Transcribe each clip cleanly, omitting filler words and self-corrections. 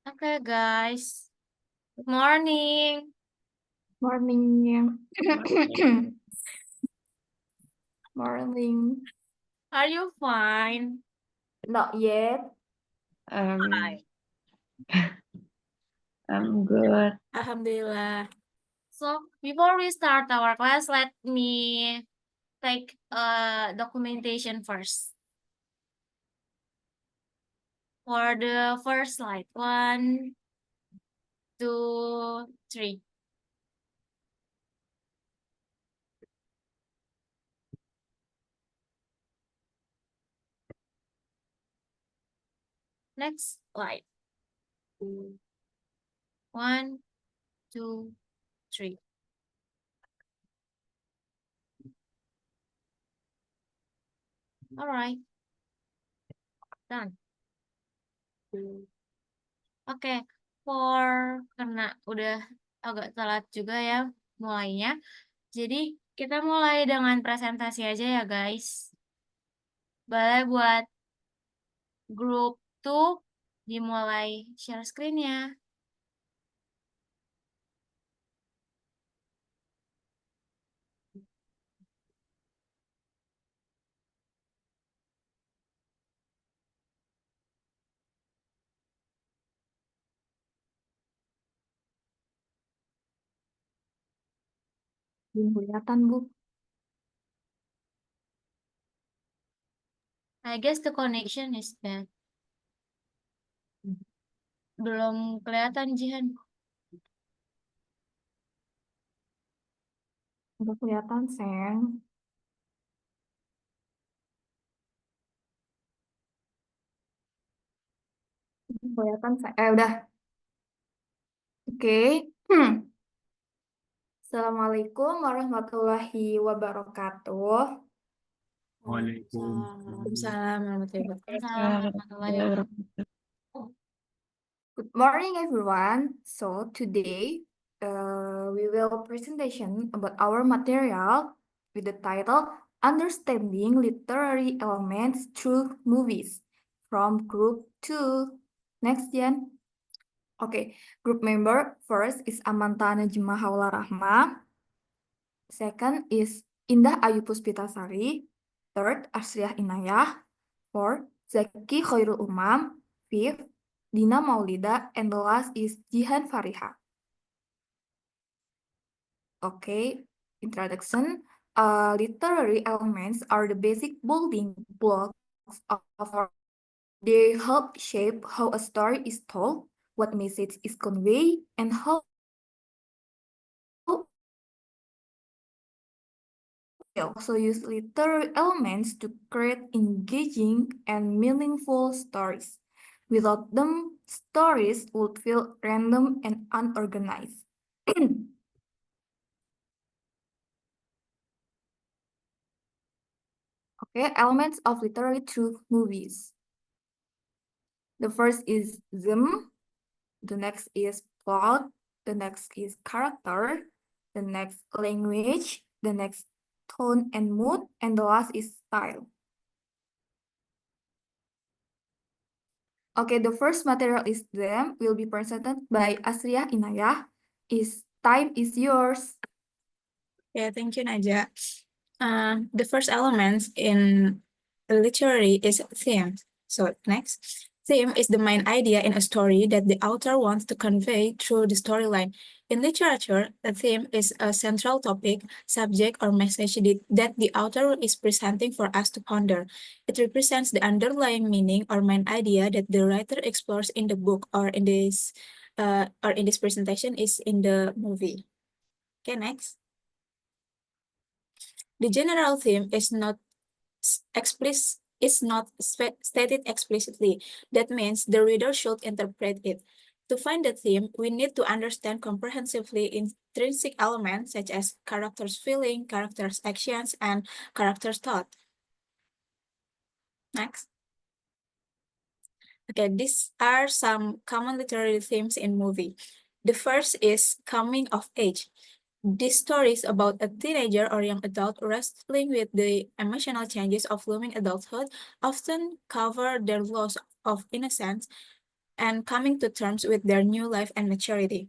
Okay, guys. Good morning. Morning. Morning. Are you fine? Not yet. Hi. I'm good. Alhamdulillah. So, before we start our class, let me take documentation first. For the first slide, 1, 2, 3. Next slide. 1, 2, 3. All right. Done. Oke, karena udah agak telat juga ya mulainya. Jadi kita mulai dengan presentasi aja ya guys. Boleh buat grup tuh dimulai share screen-nya. Belum kelihatan, Bu. I guess the connection is bad. Belum kelihatan Jihan. Udah kelihatan, Seng. Kelihatan, Seng. Udah. Oke. Assalamualaikum warahmatullahi wabarakatuh. Waalaikumsalam warahmatullahi wabarakatuh. Good morning, everyone. So today, we will presentation about our material with the title Understanding Literary Elements Through Movies from Group 2. Next, Jan. Okay, group member first is Amanta Najma Haula Rahma. Second is Indah Ayu Puspitasari. Third, Asriah Inayah. Fourth, Zaki Khairul Umam. Fifth, Dina Maulida, and the last is Jihan Fariha. Okay, introduction. Literary elements are the basic building blocks of our. They help shape how a story is told, what message is conveyed, and how we also use literary elements to create engaging and meaningful stories. Without them, stories would feel random and unorganized. Okay, elements of literary through movies. The first is them, the next is plot, the next is character, the next language, the next tone and mood, and the last is style. Okay, the first material is them, will be presented by Asriah Inayah. Time is yours. Yeah, thank you, Naja. The first element in literary is theme. So next, theme is the main idea in a story that the author wants to convey through the storyline. In literature, a theme is a central topic, subject, or message that the author is presenting for us to ponder. It represents the underlying meaning or main idea that the writer explores in the book or in this presentation is in the movie. Okay, next. The general theme is not stated explicitly. That means the reader should interpret it. To find the theme, we need to understand comprehensively intrinsic elements such as characters' feeling, characters' actions, and characters' thought. Next. Okay, these are some common literary themes in movie. The first is coming of age. These stories about a teenager or young adult wrestling with the emotional changes of looming adulthood often cover their loss of innocence and coming to terms with their new life and maturity.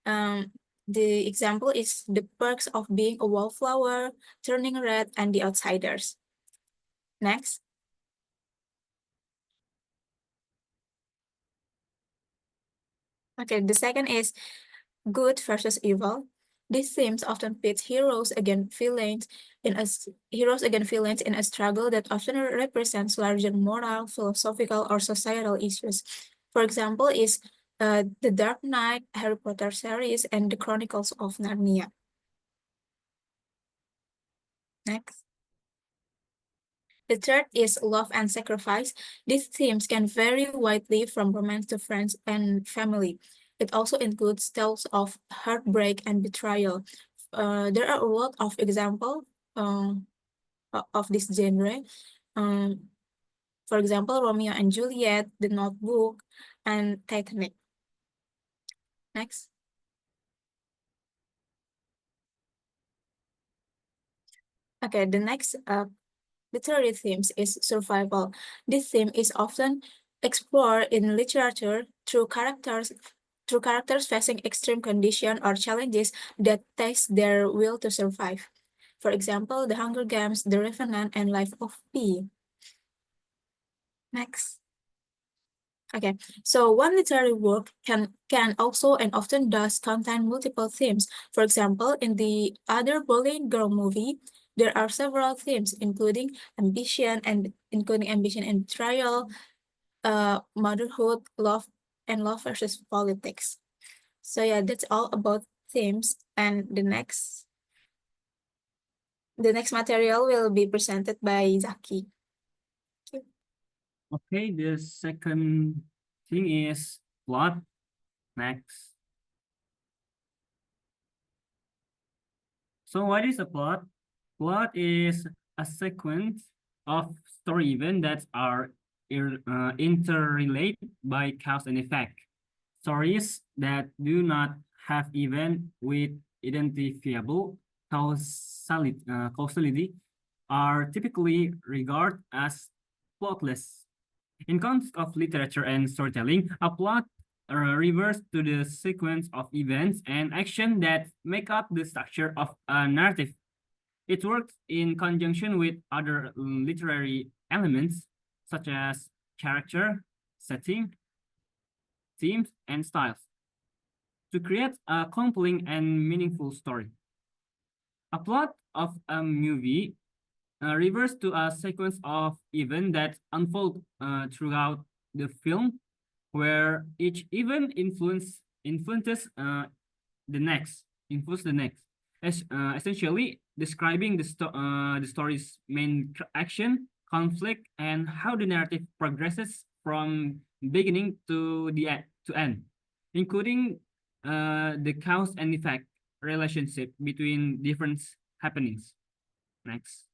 The example is The Perks of Being a Wallflower, Turning Red, and The Outsiders. Next. Okay, the second is good versus evil. These themes often pit heroes against villains in a struggle that often represents larger moral, philosophical, or societal issues. For example, is the Dark Knight, Harry Potter series, and the Chronicles of Narnia. Next. The third is love and sacrifice. These themes can vary widely from romance to friends and family. It also includes tales of heartbreak and betrayal. There are a lot of examples of this genre. For example, Romeo and Juliet, The Notebook, and Titanic. Next. Okay, the next literary themes is survival. This theme is often explored in literature through characters facing extreme conditions or challenges that test their will to survive. For example, The Hunger Games, The Revenant, and Life of Pi. Next. Okay, so one literary work can also and often does contain multiple themes. For example, in the Other Boleyn Girl movie, there are several themes, including ambition and betrayal, motherhood, love, and love versus politics. So yeah, that's all about themes. And the next material will be presented by Zaki. Okay, the second thing is plot. Next. So what is a plot? Plot is a sequence of story events that are interrelated by cause and effect. Stories that do not have event with identifiable causality are typically regarded as plotless. In context of literature and storytelling, a plot refers to the sequence of events and action that make up the structure of a narrative. It works in conjunction with other literary elements such as character, setting, themes, and styles to create a compelling and meaningful story. A plot of a movie refers to a sequence of events that unfold throughout the film, where each event influences the next, essentially describing the story's main action, conflict, and how the narrative progresses from beginning to end, including the cause and effect relationship between different happenings. Next.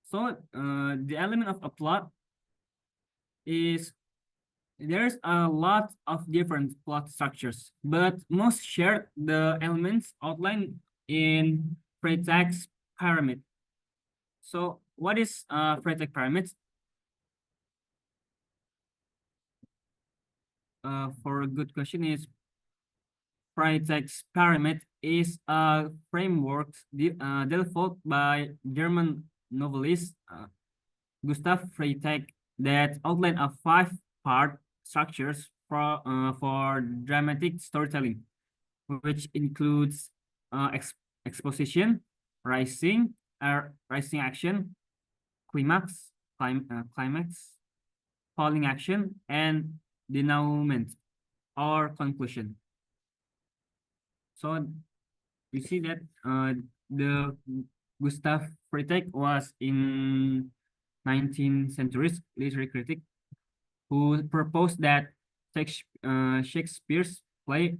So the element of a plot is there's a lot of different plot structures, but most share the elements outlined in Freytag's pyramid. So what is Freytag pyramid? For a good question is Freytag's pyramid is a framework developed by German novelist Gustav Freytag that outline a five-part structures for dramatic storytelling, which includes exposition, rising action, climax, falling action, and denouement or conclusion. So you see that the Gustav Freytag was in 19th century's literary critic who proposed that Shakespeare's play,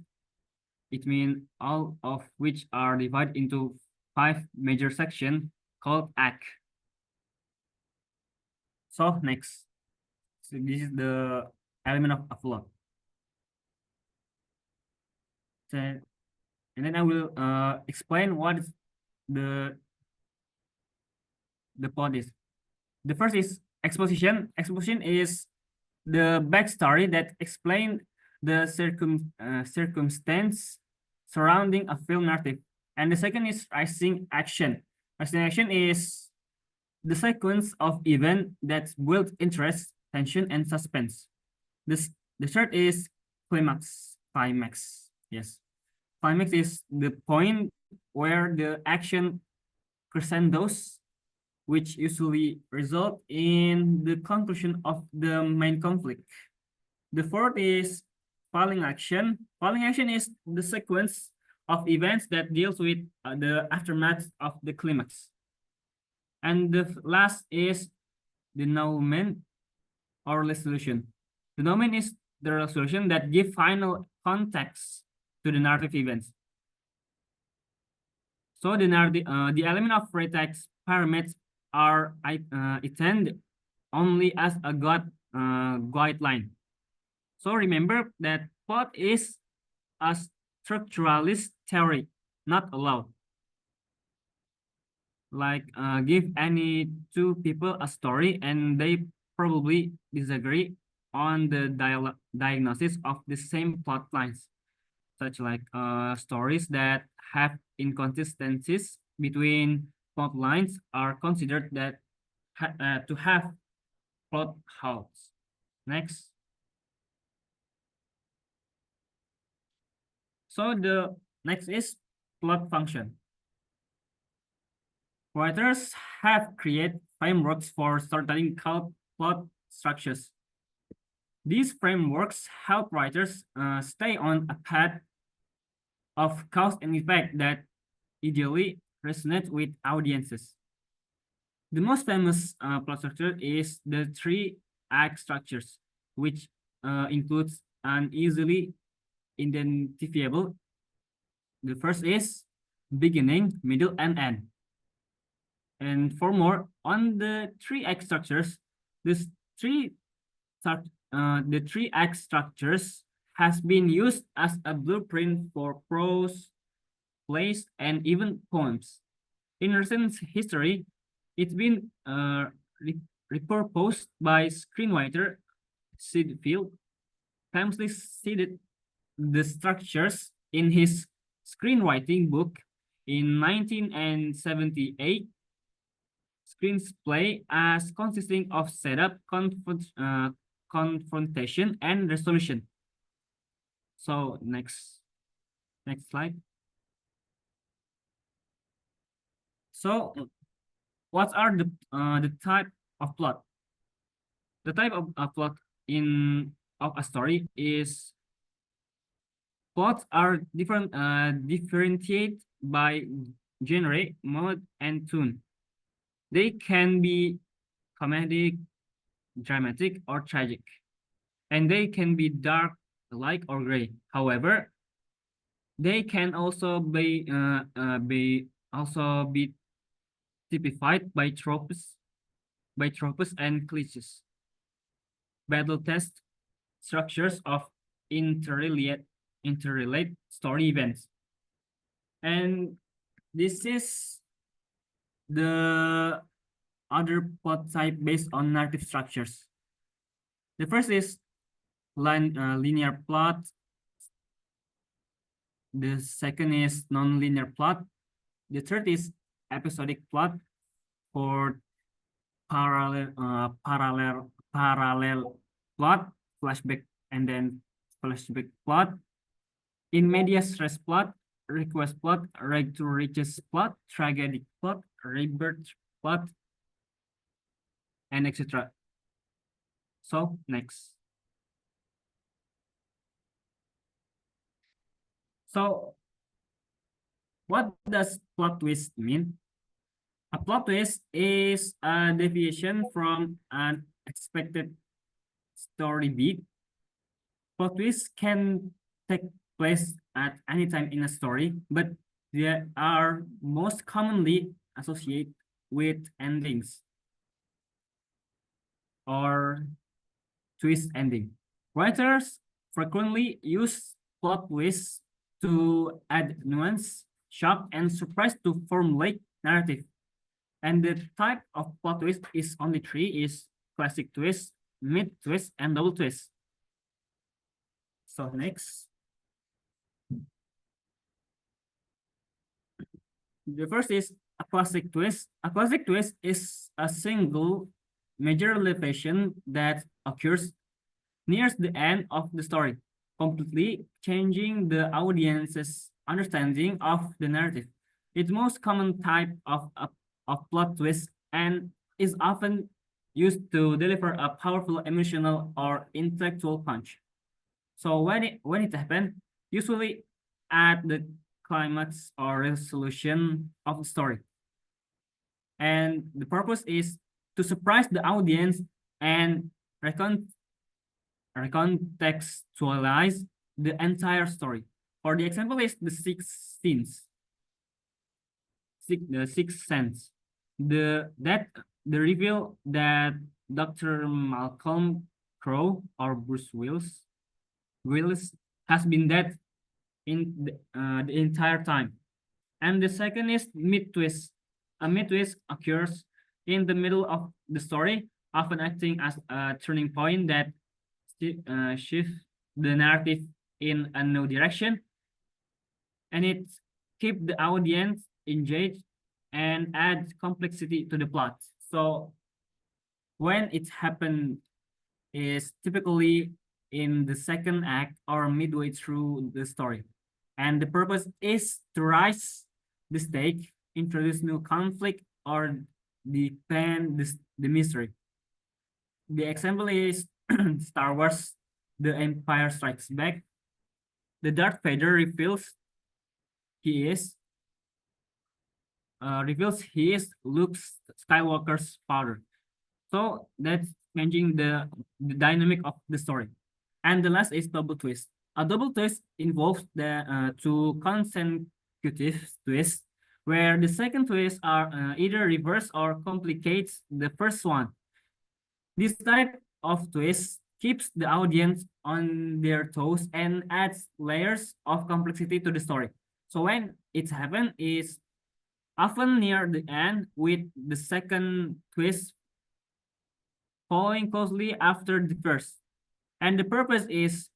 it means all of which are divided into 5 major sections called act. So next, so this is the element of a plot. and then I will explain what is the plot is. The first is exposition. Exposition is the backstory that explain the circumstance surrounding a film narrative. And the second is rising action. Rising action is the sequence of event that build interest, tension, and suspense. The third is climax. Climax. Yes. Climax is the point where the action crescendos, which usually result in the conclusion of the main conflict. The fourth is falling action. Falling action is the sequence of events that deals with the aftermath of the climax. And the last is denouement or resolution. Denouement is the resolution that give final context to the narrative events. So the element of pretext pyramids are intended only as a guideline. So remember that plot is a structuralist theory, not allowed. Like give any two people a story and they probably disagree on the diagnosis of the same plot lines, such like stories that have inconsistencies between plot lines are considered that to have plot holes. Next. So the next is plot function. Writers have created frameworks for storytelling called plot structures. These frameworks help writers stay on a path of cause and effect that ideally resonate with audiences. The most famous plot structure is the three-act structures, which includes an easily identifiable. The first is beginning, middle, and end. And for more on the three-act structures, the three-act structures has been used as a blueprint for prose, plays, and even poems. In recent history, it's been repurposed by screenwriter Sid Field, famously cited the structures in his screenwriting book in 1978, screenplay as consisting of setup, confrontation, and resolution. So next slide. So what are the type of plot? The type of plot of a story is plots are differentiated by genre, mode, and tone. They can be comedic, dramatic, or tragic, and they can be dark, light, or gray. However, they can also be typified by tropes and cliches. Battle test structures of interrelate story events. And this is the other plot type based on narrative structures. The first is linear plot. The second is non-linear plot. The third is episodic plot. For parallel plot, flashback, and then flashback plot. In medias res plot, request plot, rag to riches plot, tragedy plot, rebirth plot, and etc. So next. So what does plot twist mean? A plot twist is a deviation from an expected story beat. Plot twists can take place at any time in a story, but they are most commonly associated with endings or twist ending. Writers frequently use plot twists to add nuance, shock, and surprise to formulate narrative. And the type of plot twist is only three: is classic twist, mid twist, and double twist. So next. The first is a classic twist. A classic twist is a single major revelation that occurs near the end of the story, completely changing the audience's understanding of the narrative. It's most common type of plot twist and is often used to deliver a powerful emotional or intellectual punch. So when it happens, usually at the climax or resolution of the story. And the purpose is to surprise the audience and recontextualize the entire story. For the example is the Sixth Sense. The Sixth Sense. The reveal that Dr. Malcolm Crowe or Bruce Willis has been dead in the entire time. And the second is mid twist. A mid twist occurs in the middle of the story, often acting as a turning point that shifts the narrative in a new direction, and it keeps the audience engaged and adds complexity to the plot. So when it happens is typically in the second act or midway through the story. And the purpose is to rise the stake, introduce new conflict, or deepen the mystery. The example is Star Wars, The Empire Strikes Back. The Darth Vader reveals he is Luke Skywalker's father. So that's changing the dynamic of the story. And the last is double twist. A double twist involves the two consecutive twists, where the second twist are either reverse or complicates the first one. This type of twist keeps the audience on their toes and adds layers of complexity to the story. So when it happens, is often near the end, with the second twist following closely after the first. And the purpose is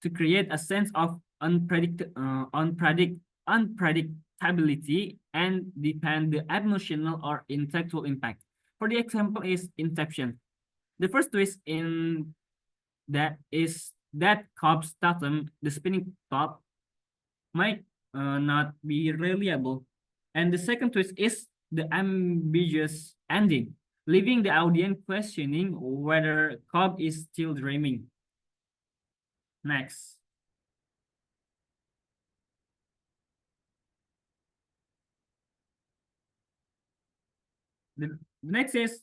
to create a sense of unpredictability and depend the emotional or intellectual impact. For the example is Inception. The first twist in that is that Cobb's totem, the spinning top, might not be reliable. And the second twist is the ambiguous ending, leaving the audience questioning whether Cobb is still dreaming. Next. The next is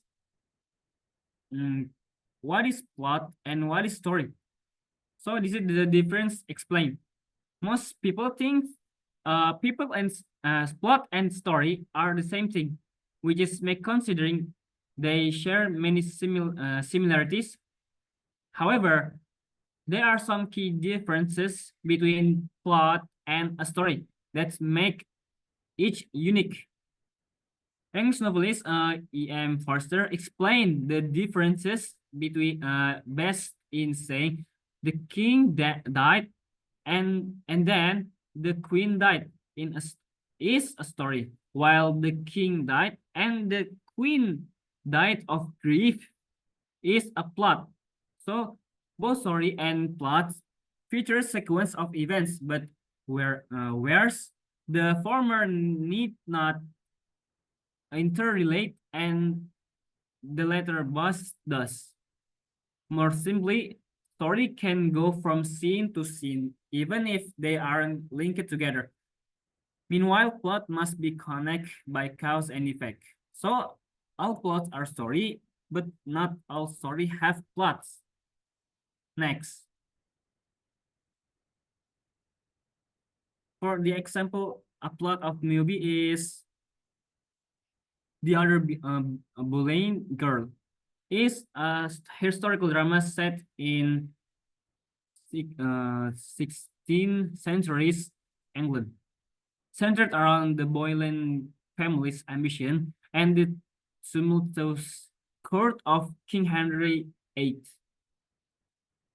what is plot and what is story? So this is the difference explained. Most people think people and plot and story are the same thing, which is make considering they share many similarities. However, there are some key differences between plot and a story that make each unique. English novelist E.M. Forster explained the differences between best in saying the king died and then the queen died is a story, while the king died and the queen died of grief is a plot. So both story and plot feature sequence of events, but whereas the former need not interrelate and the latter does. More simply, story can go from scene to scene, even if they aren't linked together. Meanwhile, plot must be connected by cause and effect. So all plots are story, but not all story have plots. Next. For the example, a plot of movie is The Other Boleyn Girl is a historical drama set in 16th centuries England, centered around the Boleyn family's ambition and the tumultuous court of King Henry VIII.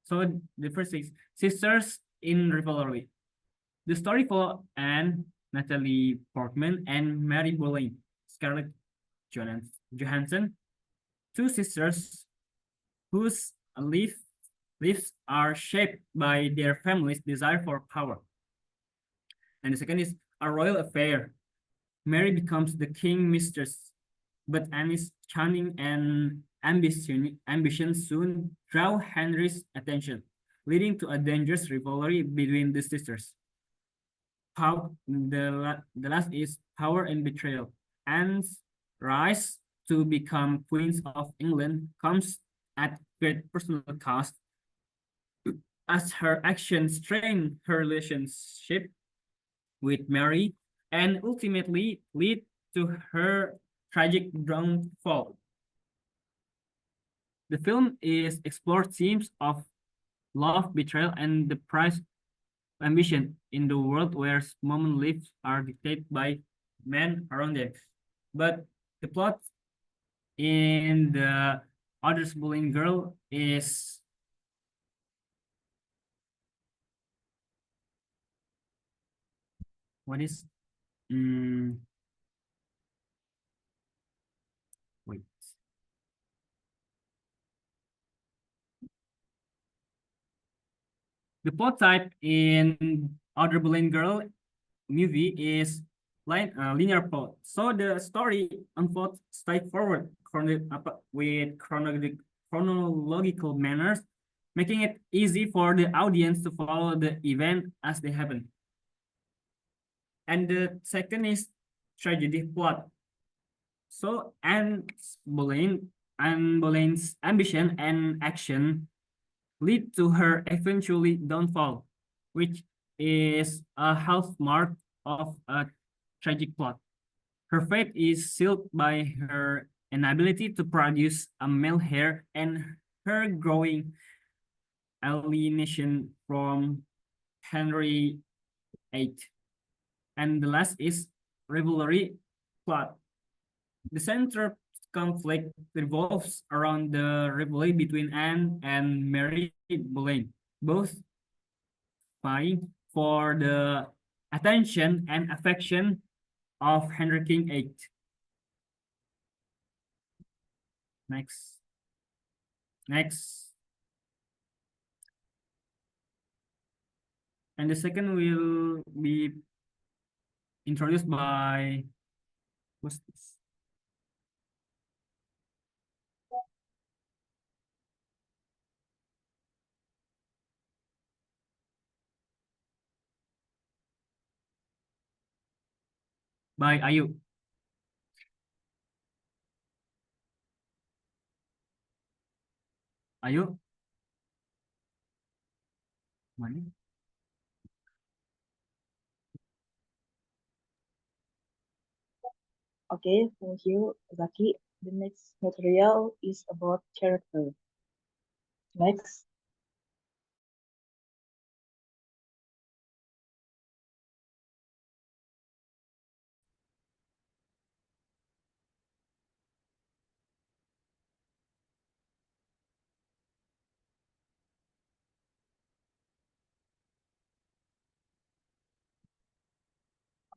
So the first is Sisters in Rivalry. The story follows Anne, Natalie Portman, and Mary Boleyn, Scarlett Johansson, two sisters whose lives are shaped by their family's desire for power. And the second is A Royal Affair. Mary becomes the king mistress, but Anne's cunning and ambition soon draw Henry's attention, leading to a dangerous rivalry between the sisters. The last is Power and Betrayal. Anne's rise to become Queen of England comes at great personal cost, as her actions strain her relationship with Mary and ultimately lead to her tragic downfall. The film is explored themes of love, betrayal, and the price of ambition in the world where women's lives are dictated by men around them. But the plot in the Others Bullying Girl is what is wait. The plot type in Other Bullying Girl movie is linear plot. So the story unfolds straightforward with chronological manners, making it easy for the audience to follow the event as they happen. And the second is tragedy plot. So Boleyn's ambition and action lead to her eventually downfall, which is a hallmark of a tragic plot. Her fate is sealed by her inability to produce a male heir and her growing alienation from Henry VIII. And the last is rivalry plot. The central conflict revolves around the rivalry between Anne and Mary Boleyn, both vying for the attention and affection of Henry King VIII. Next. And the second will be introduced by what's this? By Ayu. Ayu. Mana? Okay, thank you, Zaki. The next material is about character. Next.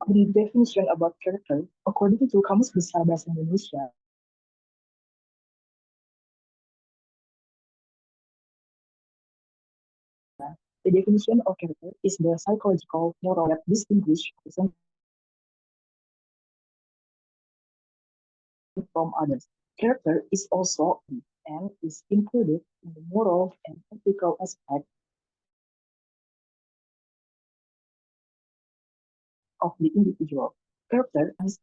The definition about character, according to Kamus Besar Bahasa Indonesia, the definition of character is the psychological moral that distinguish a person from others. Character is also and is included in the moral and ethical aspect of the individual. Character is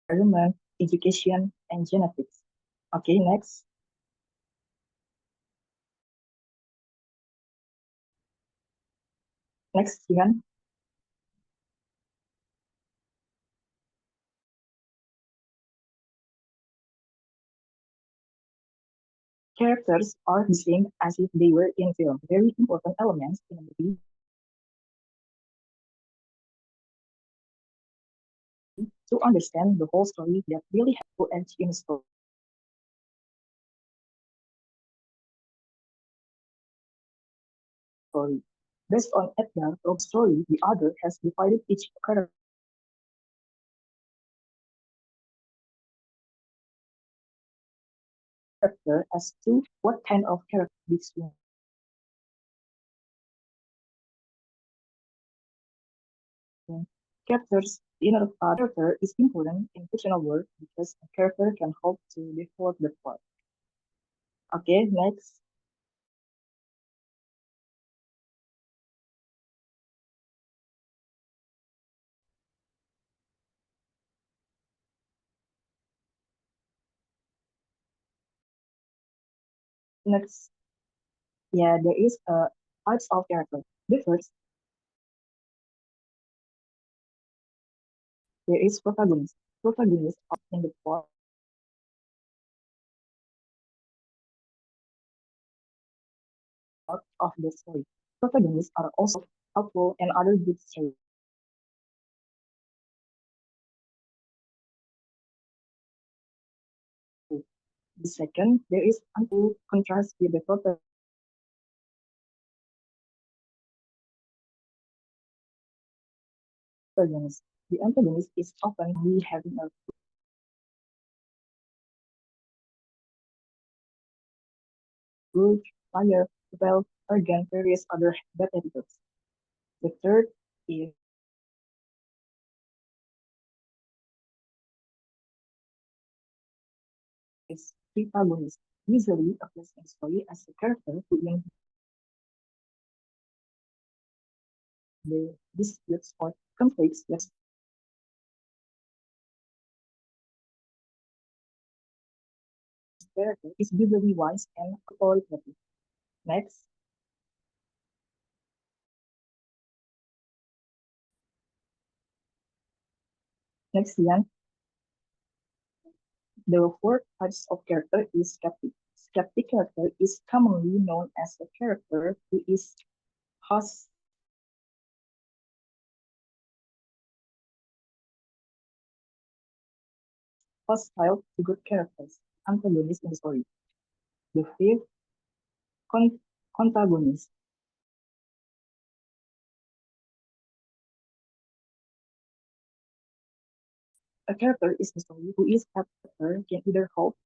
environment, education, and genetics. Okay, next. Next, Jihan. Characters are the same as if they were in film. Very important elements in a movie to understand the whole story that really have to edge in a story. Based on Edgar Rogue's story, the author has divided each character as to what kind of character this one. Characters, the inner character is important in fictional work because a character can help to develop the plot. Okay, next. Next, yeah, there is types of character. The first, there is protagonist. Protagonist are in the plot of the story. Protagonists are also helpful and other good stories. The second, there is unto contrast with the protagonist. The antagonist is often we having a good, liar, rebel, arrogant, various other bad attitudes. The third is protagonist, usually appears in story as a character who in the disputes or conflicts that character is usually wise and authoritative. Next, Ian. The fourth types of character is skeptic. Skeptic character is commonly known as a character who is hostile to good characters, antagonist in the story. The fifth, contagonist. A character is the story who is character can either help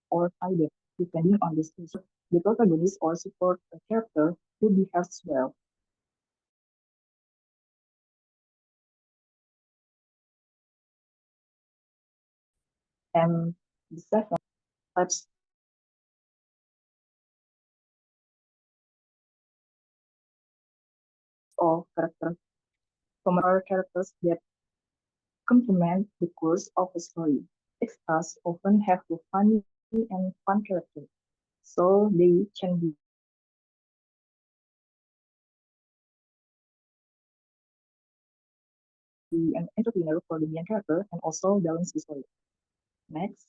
or either, depending on the stage. The protagonist or support a character who behaves well. And the second types of character are characters that complement the course of a story. Extras often have a funny and fun character, so they can be an entertainer for the main character and also balance the story. Next.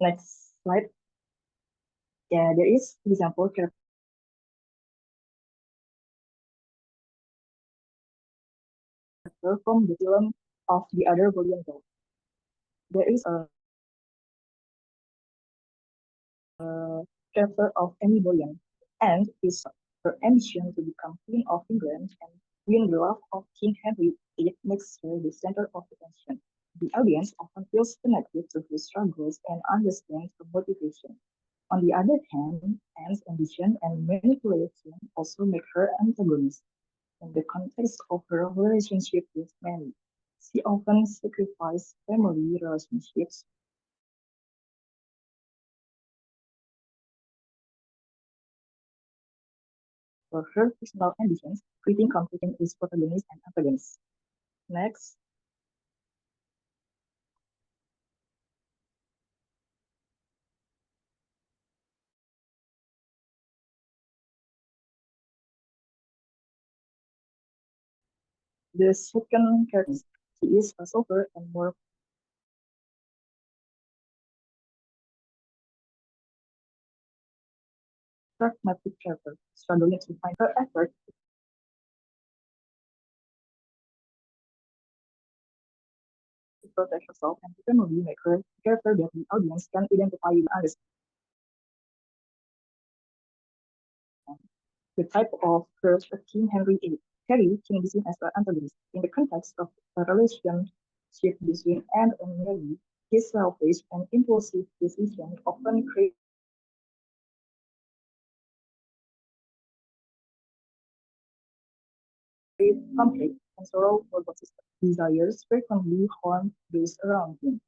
Next slide. Yeah, there is example character from the film of the other Bolivian girl. There is a character of Annie Boleyn, and is her ambition to become Queen of England and win the love of King Henry VIII makes her the center of attention. The audience often feels connected to her struggles and understands her motivation. On the other hand, Anne's ambition and manipulation also make her antagonist. In the context of her relationship with Mary, she often sacrificed family relationships for her personal ambitions, creating conflict in its protagonist and antagonist. Next. The second characteristic is a softer and more pragmatic character, struggling to find her effort to protect herself and determinedly make her a character that the audience can identify with and understand. The type of curves of King Henry Harry can be seen as an antagonist. In the context of a relationship between Anne and Mary, his selfish and impulsive decisions often create conflict and sorrow for both his desires frequently harm those around him.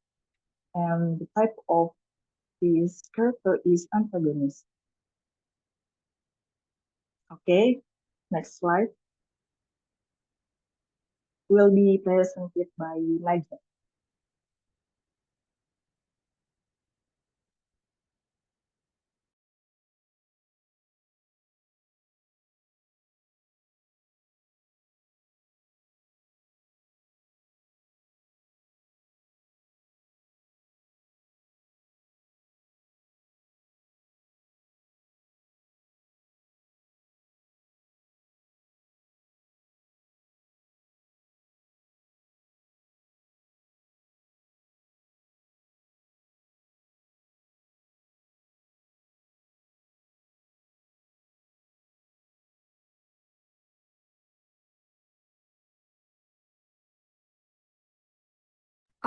And the type of this character is antagonist. Okay, next slide will be presented by Nigel.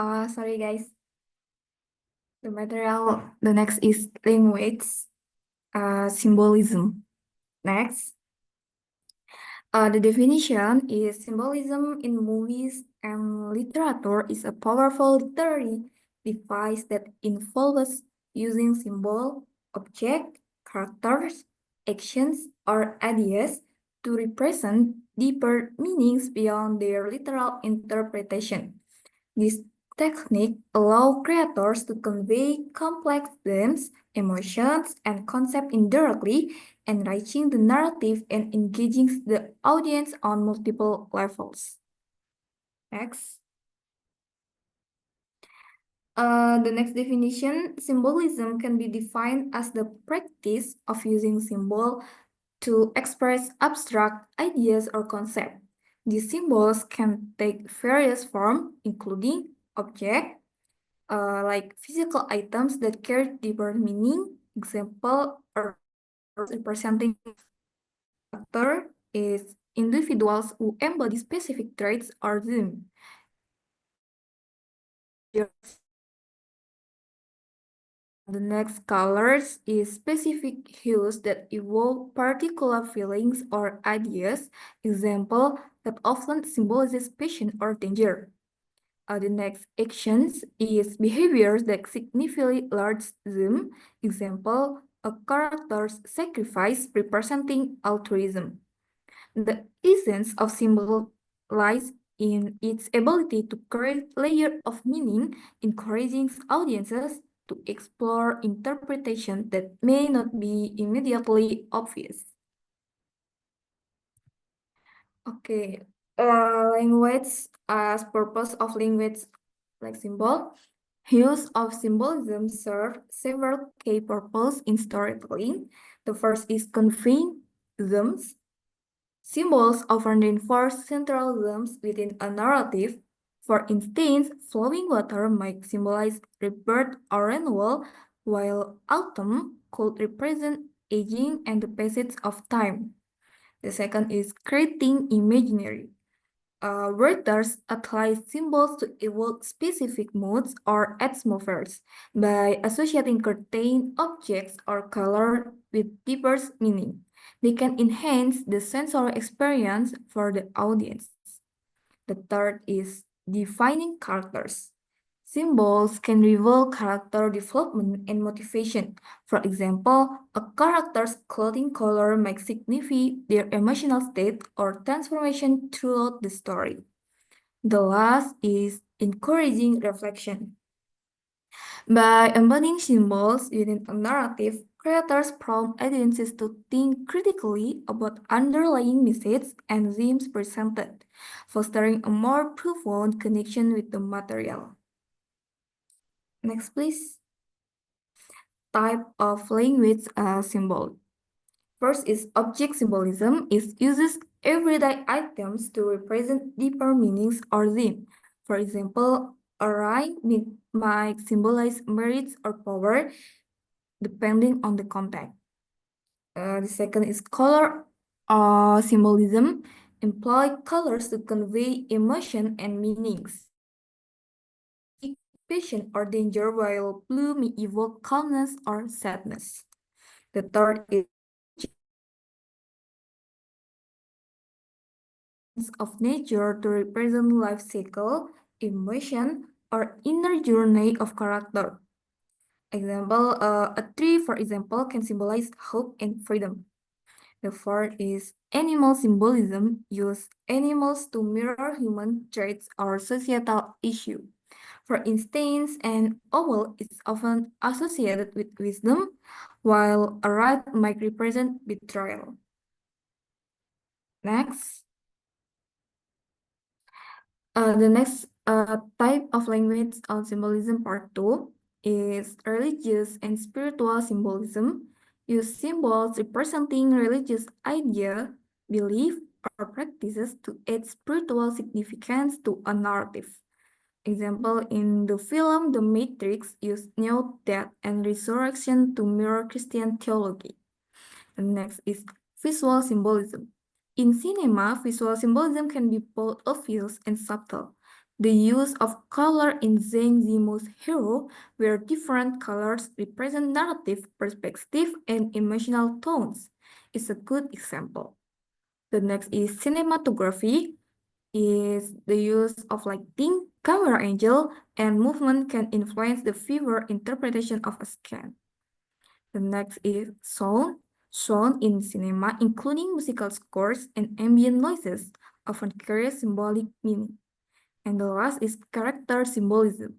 Sorry guys. The next is language, symbolism. Next. The definition is symbolism in movies and literature is a powerful literary device that involves using symbol, object, characters, actions, or ideas to represent deeper meanings beyond their literal interpretation. This technique allows creators to convey complex themes, emotions, and concepts indirectly, enriching the narrative and engaging the audience on multiple levels. Next. The next definition, symbolism can be defined as the practice of using symbol to express abstract ideas or concepts. These symbols can take various forms, including object, like physical items that carry deeper meaning. Example, or representing character is individuals who embody specific traits or them. The next colors is specific hues that evoke particular feelings or ideas. Example, that often symbolizes passion or danger. The next actions is behaviors that significantly large them. Example, a character's sacrifice representing altruism. The essence of symbol lies in its ability to create layers of meaning, encouraging audiences to explore interpretation that may not be immediately obvious. Okay, language as purpose of language like symbol. Use of symbolism serve several key purposes in storytelling. The first is conveying themes. Symbols often reinforce central themes within a narrative. For instance, flowing water might symbolize rebirth or renewal, while autumn could represent aging and the passage of time. The second is creating imaginary. Writers apply symbols to evoke specific moods or atmospheres by associating certain objects or color with deeper meaning. They can enhance the sensory experience for the audience. The third is defining characters. Symbols can reveal character development and motivation. For example, a character's clothing color might signify their emotional state or transformation throughout the story. The last is encouraging reflection. By embodying symbols within a narrative, Creators prompt audiences to think critically about underlying messages and themes presented, fostering a more profound connection with the material. Next, please. Type of language symbol. First is object symbolism. It uses everyday items to represent deeper meanings or theme. For example, a ring might symbolize merit or power, depending on the context. The second is color symbolism. Employ colors to convey emotion and meanings. Passion or danger, while blue may evoke calmness or sadness. The third is of nature to represent life cycle, emotion, or inner journey of character. Example, a tree, for example, can symbolize hope and freedom. The fourth is animal symbolism. Use animals to mirror human traits or societal issue. For instance, an owl is often associated with wisdom, while a rat might represent betrayal. Next. The next type of language on symbolism part 2 is religious and spiritual symbolism. Use symbols representing religious idea, belief, or practices to add spiritual significance to a narrative. Example, in the film The Matrix, use new death and resurrection to mirror Christian theology. The next is visual symbolism. In cinema, visual symbolism can be both obvious and subtle. The use of color in Zhang Yimou's Hero, where different colors represent narrative, perspective, and emotional tones, is a good example. The next is cinematography, is the use of lighting, camera angle, and movement can influence the viewer interpretation of a scan. The next is sound. Sound in cinema, including musical scores and ambient noises, often carry symbolic meaning. And the last is character symbolism.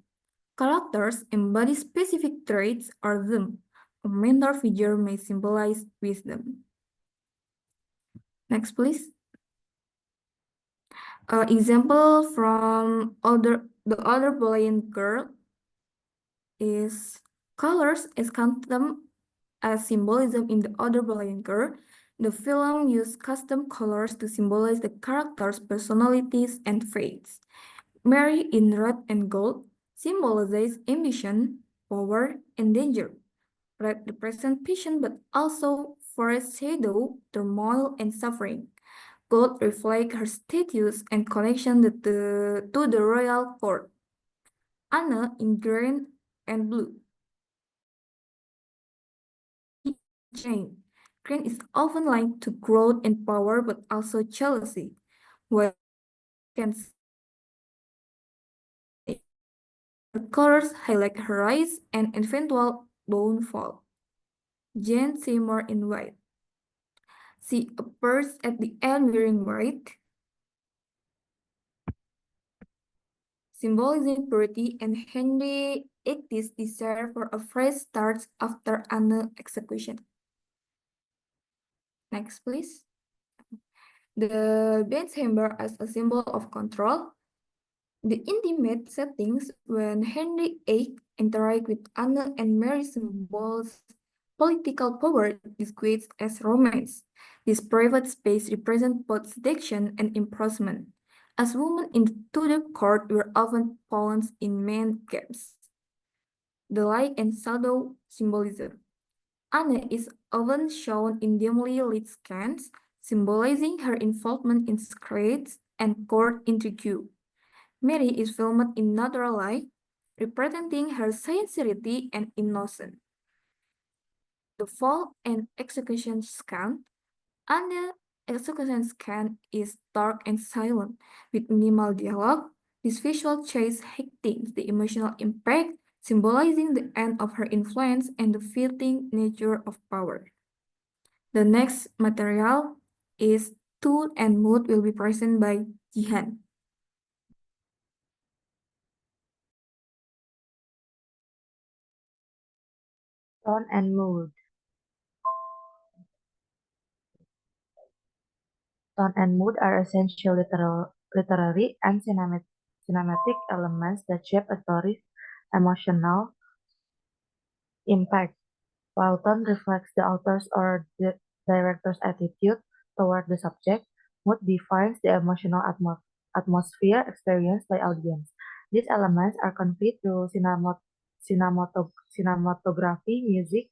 Characters embody specific traits or them. A mentor figure may symbolize wisdom. Next, please. Example from the other boy and girl is colors as custom as symbolism in the other boy and girl. The film used custom colors to symbolize the characters' personalities and fates. Mary in red and gold symbolizes ambition, power, and danger. Red represents passion but also foreshadow turmoil and suffering. Gold reflects her status and connection to the royal court. Anna in green and blue. Jane. Green is often linked to growth and power but also jealousy. While can her colors highlight her rise and eventual downfall. Jane Seymour in white. She appears at the end wearing white, symbolizing purity and Henry VIII's desire for a fresh start after Anne's execution. Next, please. The bedchamber as a symbol of control. The intimate settings when Henry VIII interacts with Anne and Mary symbols political power disguised as romance. This private space represents both seduction and imprisonment, as women in the Tudor court were often pawns in men games. The light and shadow symbolism. Anne is often shown in dimly lit scans, symbolizing her involvement in secrets and court intrigue. Mary is filmed in natural light, representing her sincerity and innocence. The fall and execution scan. Anne's execution scan is dark and silent, with minimal dialogue. This visual chase heightens the emotional impact, symbolizing the end of her influence and the fleeting nature of power. The next material is Tone and Mood will be presented by Jihan. Tone and mood. tone and mood are essential literary and cinematic elements that shape a story's emotional impact, while tone reflects the author's or the director's attitude toward the subject. Mood defines the emotional atmosphere experienced by audience. These elements are conveyed through cinematography, music,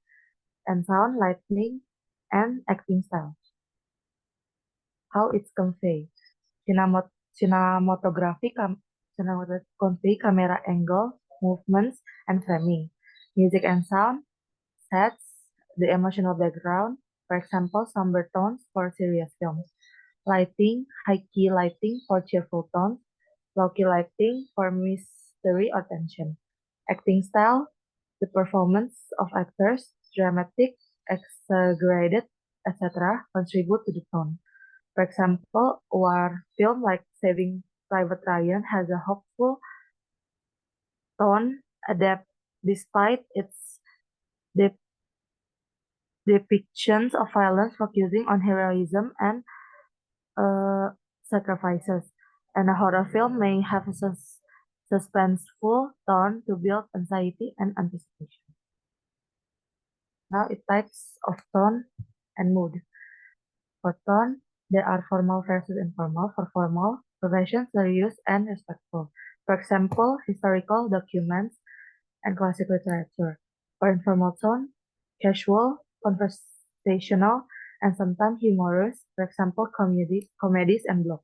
and sound, lighting, and acting style. How it's conveyed. Cinematography convey camera angle, movements, and framing. Music and sound sets the emotional background, for example, somber tones for serious films. Lighting, high-key lighting for cheerful tones, low-key lighting for mystery or tension. Acting style, the performance of actors, dramatic, exaggerated, etc., contribute to the tone. For example, a war film like Saving Private Ryan has a hopeful tone adapt despite its depictions of violence focusing on heroism and sacrifices. And a horror film may have a suspenseful tone to build anxiety and anticipation. Now, it types of tone and mood. For tone, there are formal versus informal. For formal, professional, serious, and respectful. For example, historical documents and classic literature. For informal tone, casual, conversational, and sometimes humorous. For example, comedies and blogs.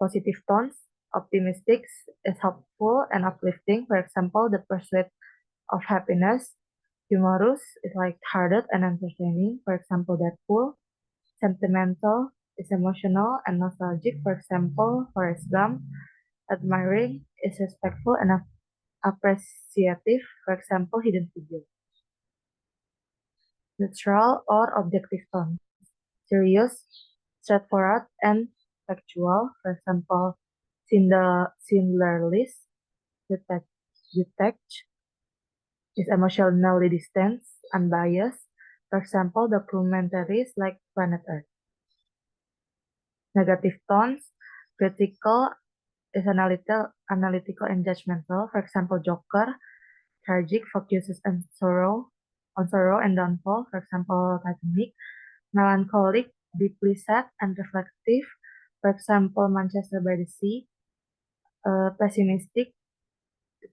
Positive tones, optimistic, is helpful and uplifting. For example, The Pursuit of Happiness. Humorous is light-hearted and entertaining. For example, Deadpool. Sentimental is emotional and nostalgic. For example, Forrest Gump. Admiring is respectful and appreciative. For example, Hidden Figures. Neutral or objective tone. Serious, straightforward, and factual. For example, Schindler's List. Detached is emotionally distant, unbiased. For example, documentaries like Planet Earth. Negative tones, critical is analytical and judgmental. For example, Joker. Tragic focuses on sorrow and downfall. For example, Titanic. Melancholic, deeply sad and reflective. For example, Manchester by the Sea. Pessimistic,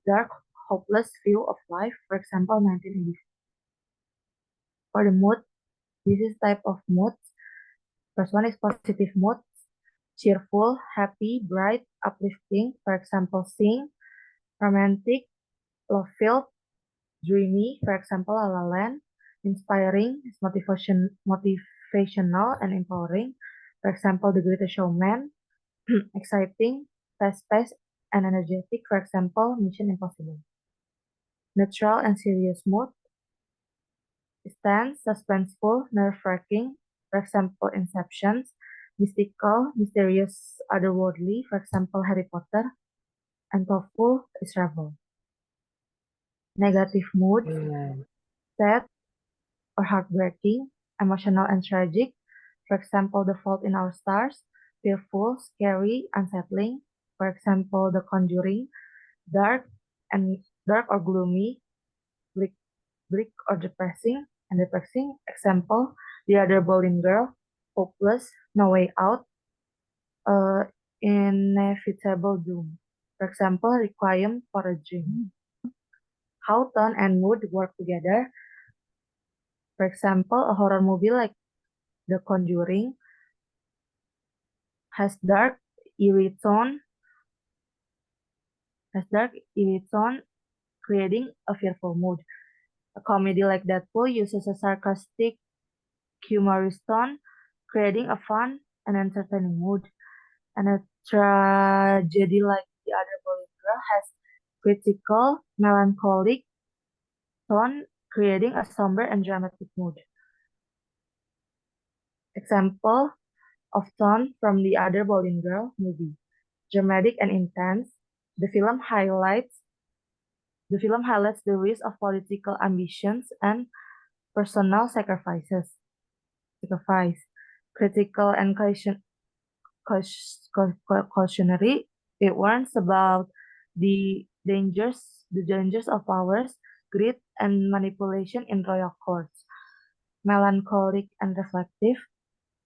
dark, hopeless view of life. For example, 1984. For the mood, this is type of moods. First one is positive mood, cheerful, happy, bright, uplifting. For example, Sing. Romantic, love-filled, dreamy. For example, La La Land. Inspiring, is motivational and empowering. For example, The Greatest Showman. Exciting, fast-paced, and energetic. For example, Mission Impossible. Neutral and serious mood. Tense, suspenseful, nerve-wracking. For example, Inception. Mystical, mysterious, otherworldly. For example, Harry Potter. And thoughtful is Rebel. Negative mood, sad or heartbreaking, emotional and tragic. For example, The Fault in Our Stars. Fearful, scary, unsettling. For example, The Conjuring. Dark or gloomy, bleak or depressing. Example, The Other Bowling Girl. Hopeless, no way out. Inevitable doom. For example, Requiem for a Dream. How tone and mood work together. For example, a horror movie like The Conjuring has dark, eerie tone, creating a fearful mood. A comedy like Deadpool uses a sarcastic, humorous tone, creating a fun and entertaining mood. And a tragedy like The Other Bowling Girl has critical, melancholic tone, creating a somber and dramatic mood. Example of tone from The Other Bowling Girl movie. Dramatic and intense, the film highlights the risk of political ambitions and personal sacrifice. critical and cautionary. It warns about the dangers of powers, greed, and manipulation in royal courts. Melancholic and reflective,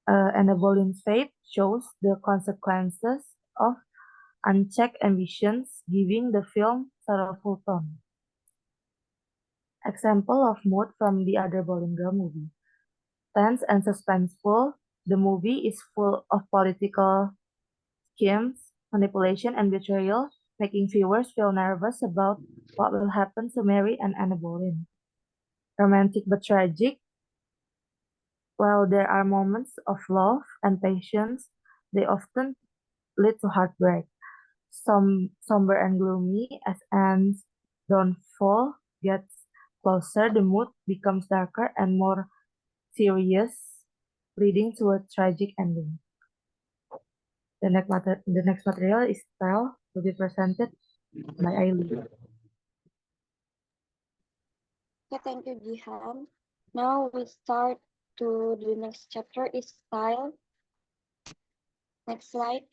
Anne Boleyn's Fate shows the consequences of unchecked ambitions, giving the film sorrowful tone. Example of mood from the other Bowling Girl movie. Tense and suspenseful, the movie is full of political schemes, manipulation, and betrayal, making viewers feel nervous about what will happen to Mary and Anne Boleyn. Romantic but tragic, while there are moments of love and patience, they often lead to heartbreak. Somber and gloomy as Anne's downfall gets closer, the mood becomes darker and more serious, leading to a tragic ending. The next material is Style, to be presented by Aileen. Okay, thank you, Jihan. Now we start to the next chapter is style. Next slide.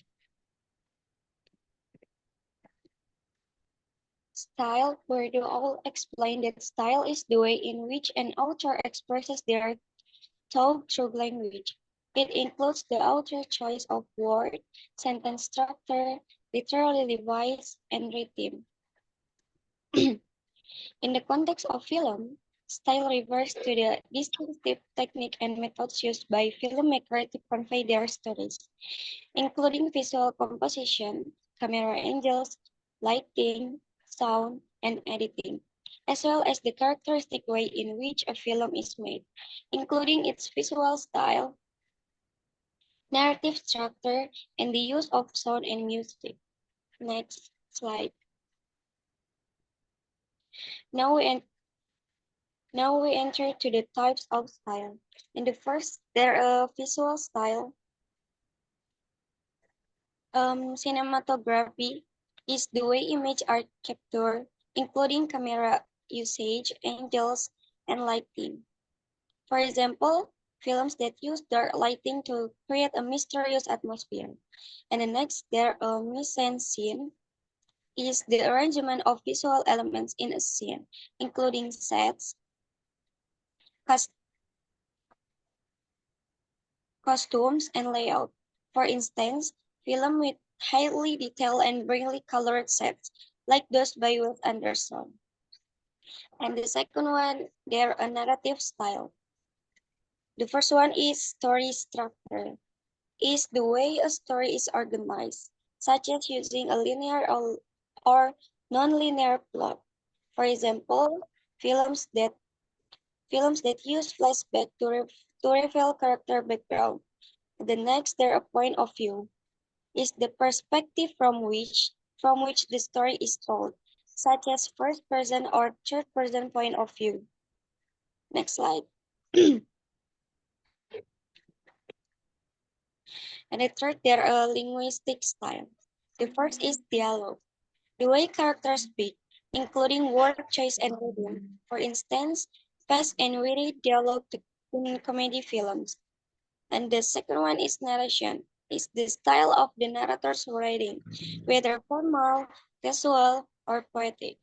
Style, where do all explain that style is the way in which an author expresses their thought through language. It includes the author's choice of word, sentence structure, literary device, and rhythm. In the context of film, style refers to the distinctive technique and methods used by filmmakers to convey their stories, including visual composition, camera angles, lighting, sound, and editing, as well as the characteristic way in which a film is made, including its visual style, narrative structure, and the use of sound and music. Next slide. Now we enter to the types of style. In the first, there are visual style. Cinematography is the way images are captured, including camera usage, angles, and lighting. For example, films that use dark lighting to create a mysterious atmosphere. And the next, there are mise-en-scene is the arrangement of visual elements in a scene, including sets, costumes, and layout. For instance, film with highly detailed and brightly colored sets, like those by Wes Anderson. And the second one, they're a narrative style. The first one is story structure, is the way a story is organized, such as using a linear or non-linear plot. For example, films that use flashback to reveal character background. The next, their point of view is the perspective from which the story is told, such as first person or third person point of view. Next slide. And the third, there are linguistic style. The first is dialogue, the way characters speak, including word choice and rhythm. For instance, fast and witty dialogue in comedy films. And the second one is narration, is the style of the narrator's writing, whether formal, casual, or poetic.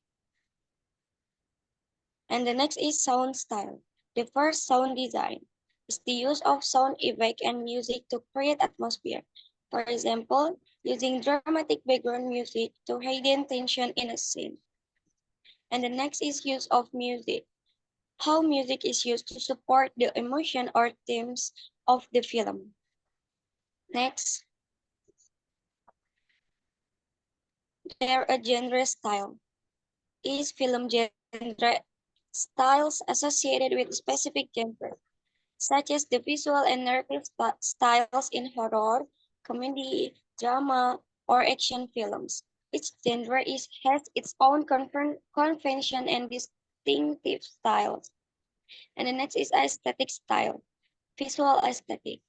And the next is sound style. The first, sound design, is the use of sound effect and music to create atmosphere. For example, using dramatic background music to heighten tension in a scene. And the next is use of music. How music is used to support the emotion or themes of the film. Next. There a genre style. Is film genre styles associated with specific genre, such as the visual and narrative styles in horror, comedy, drama, or action films. Each genre has its own convention and distinctive styles. And the next is aesthetic style, visual aesthetic.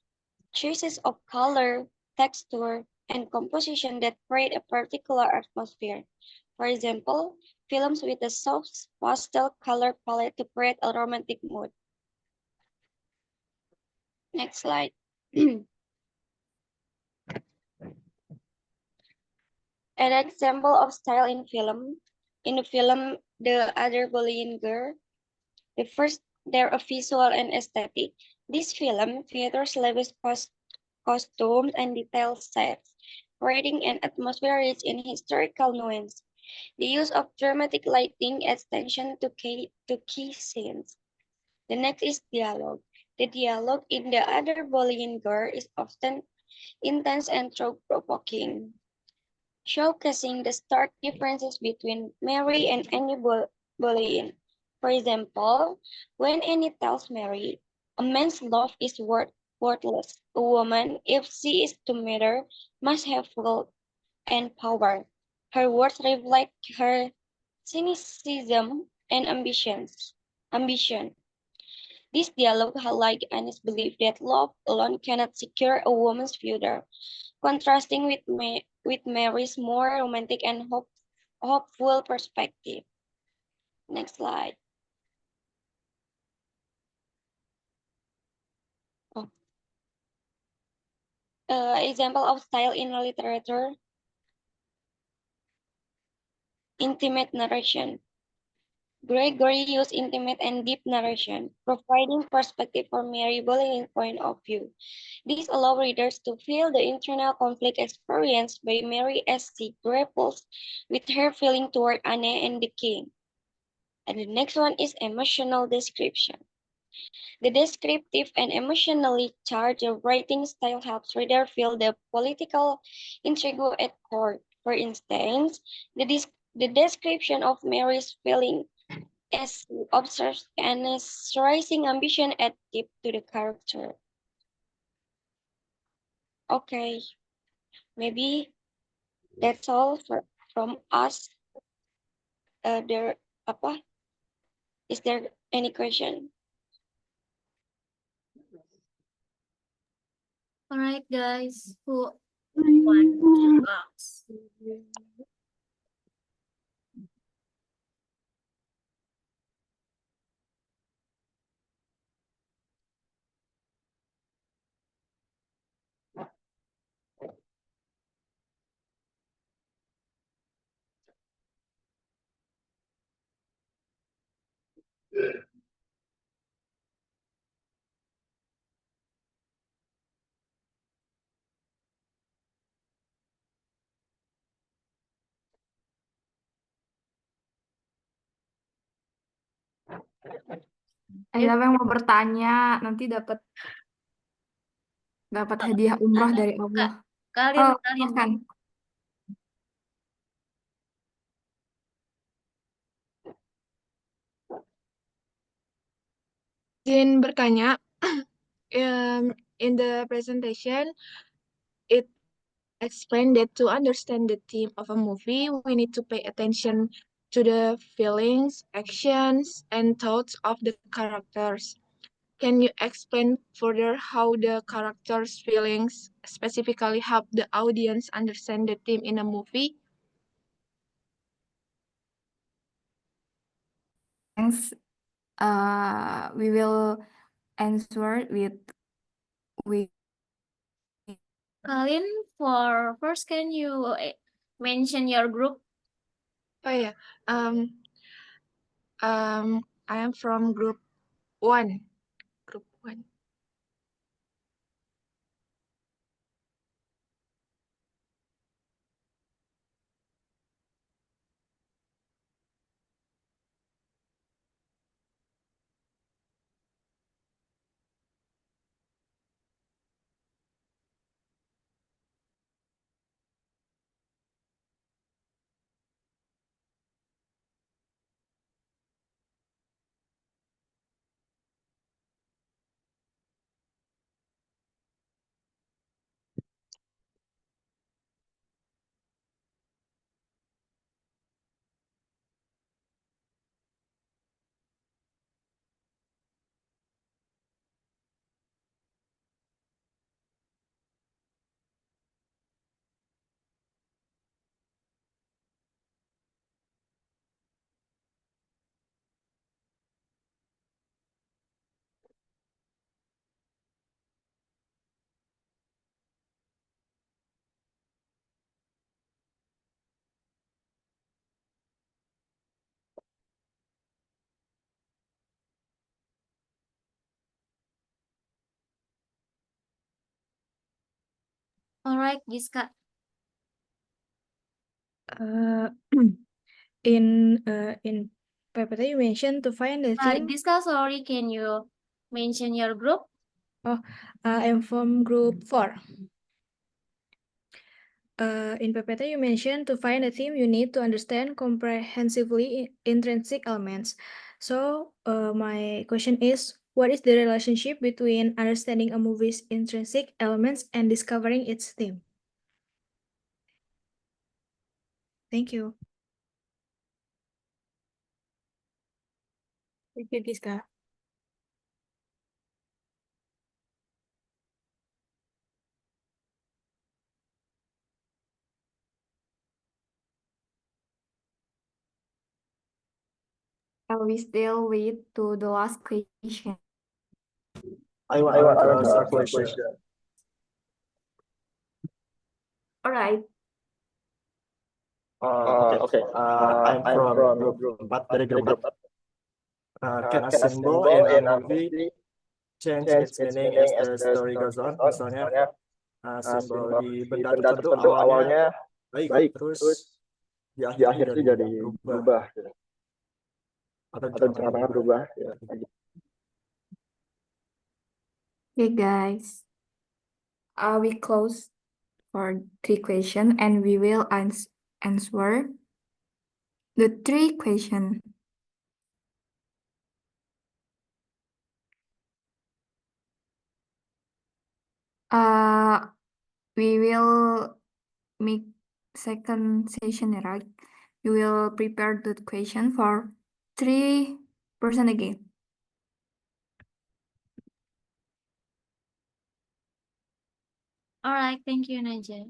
Choices of color, texture, and composition that create a particular atmosphere. For example, films with a soft pastel color palette to create a romantic mood. Next slide. An example of style in the film The Other Bullying Girl, the first there are visual and aesthetic. This film features lavish costumes and detailed sets, creating an atmosphere rich in historical nuance. The use of dramatic lighting adds tension to key scenes. The next is dialogue. The dialogue in The Other Bullying Girl is often intense and thought-provoking, showcasing the stark differences between Mary and Annie Boleyn. For example, when Annie tells Mary, a man's love is worthless. A woman, if she is to matter, must have wealth and power. Her words reflect her cynicism and ambition. This dialogue highlights Annie's belief that love alone cannot secure a woman's future, contrasting with Mary's more romantic and hopeful perspective. Next slide. Oh. Example of style in literature, intimate narration. Gregory used intimate and deep narration, providing perspective for Mary Boleyn's point of view. This allows readers to feel the internal conflict experienced by Mary as she grapples with her feeling toward Anne and the king. And the next one is emotional description. The descriptive and emotionally charged writing style helps reader feel the political intrigue at court. For instance, the description of Mary's feeling as she observes Anne's rising ambition adds depth to the character. Okay, maybe that's all from us. There apa? Is there any question? All right, guys, who want to ask? Siapa yang mau bertanya nanti dapat hadiah umroh dari Allah. Kalian, Oh, kalian. silakan. Izin bertanya, in the presentation, it explained that to understand the theme of a movie, we need to pay attention to the feelings, actions, and thoughts of the characters. Can you explain further how the characters' feelings specifically help the audience understand the theme in a movie? Thanks. We will answer with Kalian, for first, can you mention your group? Oh yeah, I am from group 1. Group 1. All right, Giska. In PPT you mentioned to find the theme. Giska, sorry, can you mention your group? I am from group 4. In PPT you mentioned to find a theme you need to understand comprehensively intrinsic elements. So my question is, what is the relationship between understanding a movie's intrinsic elements and discovering its theme? Thank you. Thank you, Giska. We still wait to the last question. I want to ask a question. All right. Okay. I'm from group 4 dari group 4. Can a symbol in a movie change its meaning as the story goes on? Misalnya, simbol di benda tertentu awalnya baik, terus di akhir itu jadi berubah. Atau di tengah-tengah berubah. Ya. Okay, guys. We close for 3 questions and we will answer the 3 questions. We will make second session, right? We will prepare the question for 3 person again. All right, thank you, Naja.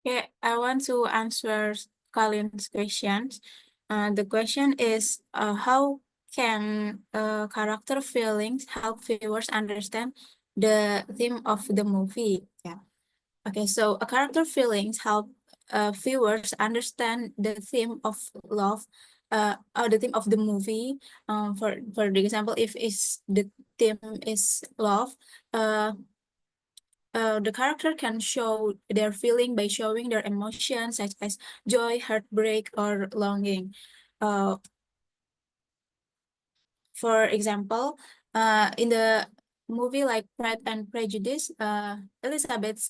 Okay, I want to answer Colin's questions. The question is, how can character feelings help viewers understand the theme of the movie? Yeah. Okay, so a character feelings help viewers understand the theme of love, or the theme of the movie. For the example, if the theme is love, the character can show their feeling by showing their emotions such as joy, heartbreak, or longing. For example, in the movie like Pride and Prejudice, Elizabeth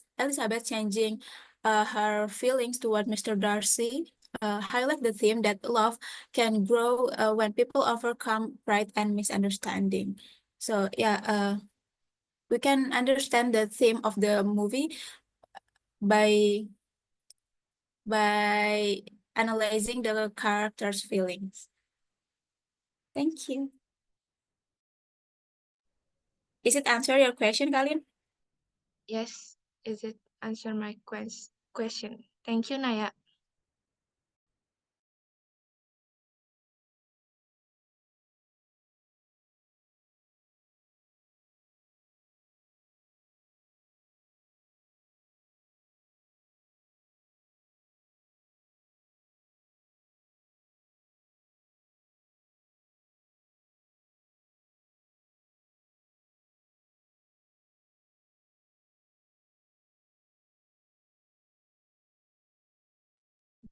changing her feelings toward Mr. Darcy highlight the theme that love can grow when people overcome pride and misunderstanding. So yeah, we can understand the theme of the movie by analyzing the character's feelings. Thank you. Is it answer your question, Kalin? Yes, is it answer my question? Thank you, Naya.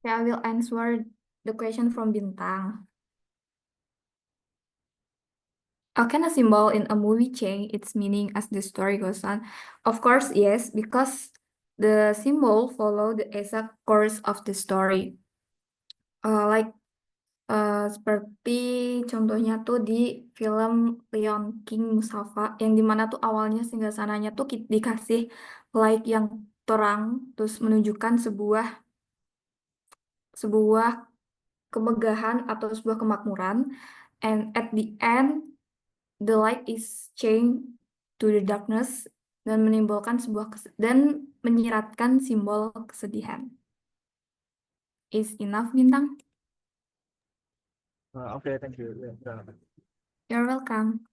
Okay, I will answer the question from Bintang. How can a symbol in a movie change its meaning as the story goes on? Of course, yes, because the symbol follow the exact course of the story. Like Seperti contohnya tuh di film Lion King Mustafa yang dimana tuh awalnya singgasananya tuh dikasih light yang terang terus menunjukkan sebuah kemegahan atau sebuah kemakmuran, and at the end the light is changed to the darkness dan menimbulkan dan menyiratkan simbol kesedihan. Is enough, Bintang? Okay, thank you. Yeah. You're welcome.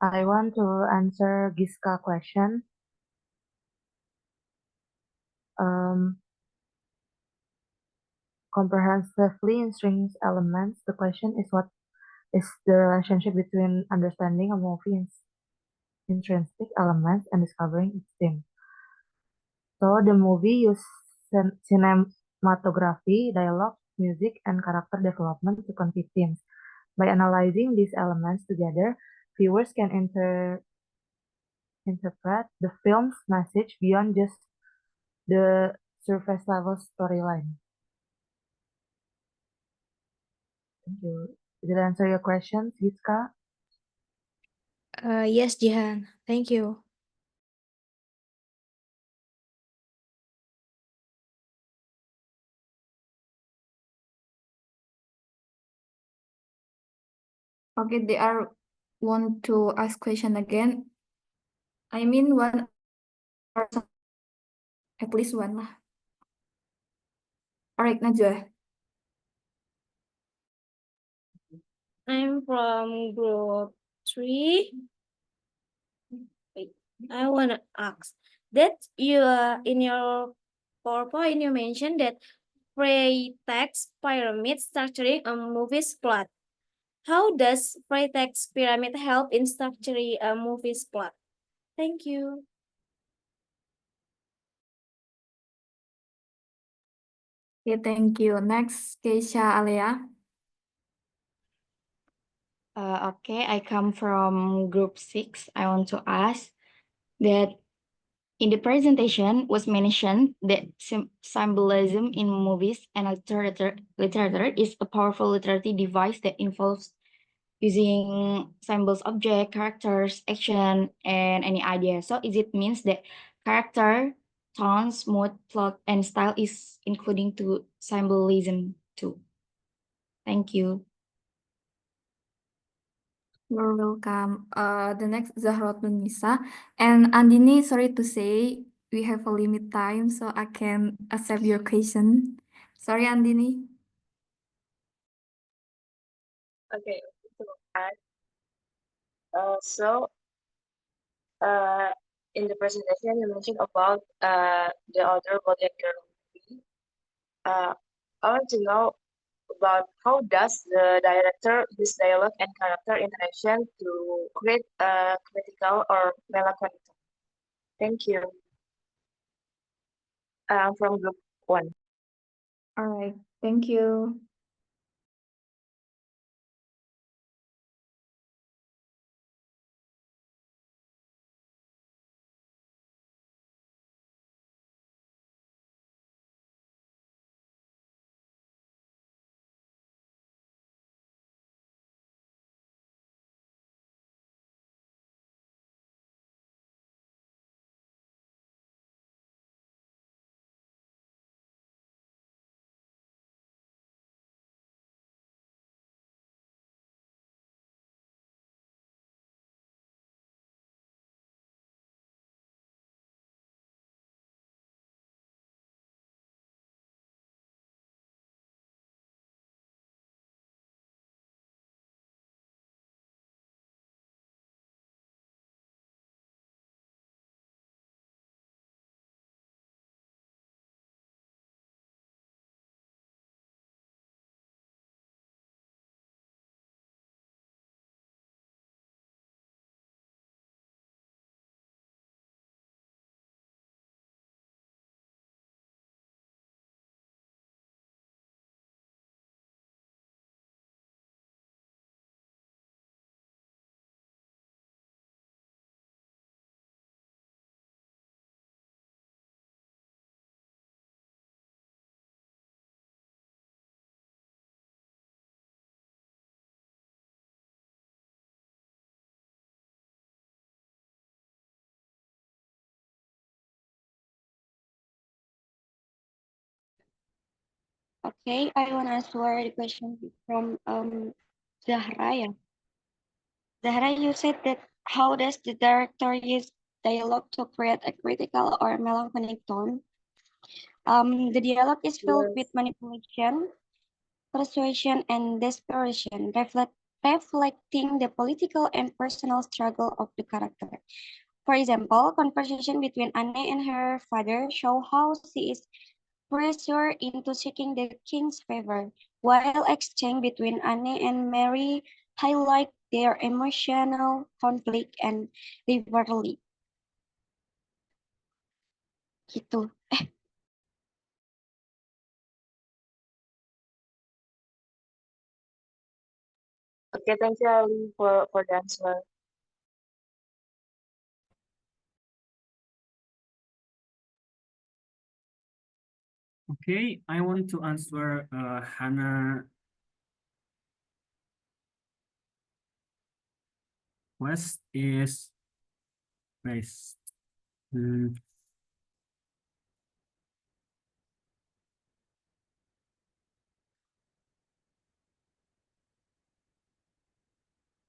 I want to answer Giska question. Comprehensively in strings elements, the question is what is the relationship between understanding a movie's intrinsic elements and discovering its theme. So the movie uses cinematography, dialogue, music, and character development to convey themes. By analyzing these elements together, viewers can interpret the film's message beyond just the surface level storyline. Thank you. Did I answer your question, Giska? Yes, Jihan. Thank you. Okay, they are want to ask question again. I mean one person, at least one lah. Alright, Najwa. I'm from group 3. Wait, I wanna ask that in your PowerPoint you mentioned that pretext pyramid structuring a movie's plot. How does pretext pyramid help in structuring a movie's plot? Thank you. Okay, thank you. Next, Keisha Alea. Okay, I come from group 6. I want to ask that in the presentation was mentioned that symbolism in movies and literature is a powerful literary device that involves using symbols, object, characters, action, and any idea. So is it means that character, tones, mood, plot, and style is including to symbolism too? Thank you. You're welcome. The next Zahratun Nisa and Andini. Sorry to say, we have a limit time, so I can accept your question. Sorry, Andini. Okay, so in the presentation you mentioned about the other Golden Girl movie. I want to know about how does the director use dialogue and character interaction to create a critical or melancholic tone. Thank you. From group 1. All right, thank you. Okay, I want to answer the question from Zahra. Yeah. Zahra, you said that how does the director use dialogue to create a critical or melancholic tone? The dialogue is filled with manipulation, persuasion, and desperation, reflecting the political and personal struggle of the character. For example, conversation between Anne and her father show how she is pressured into seeking the king's favor, while exchange between Anne and Mary highlight their emotional conflict and rivalry. Gitu. Okay, thank you, Ali, for the answer. Okay, I want to answer Hannah West is based.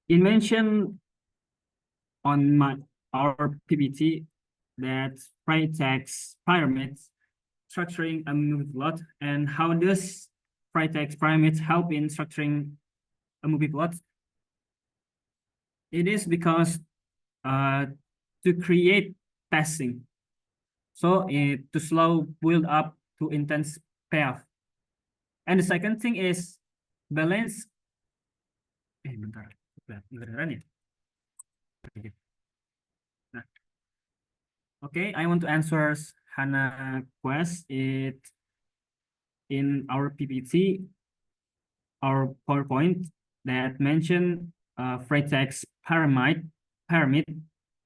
It mentioned on our PPT that Freytag's pyramids structuring a movie plot, and how does Freytag's pyramids help in structuring a movie plot? It is because to create pacing, so to slow build up to intense payoff. And the second thing is balance. Bentar, beneran ya? Nah. Okay, I want to answer Hannah quest. It in our PPT, our PowerPoint that mentioned Freytag's pyramid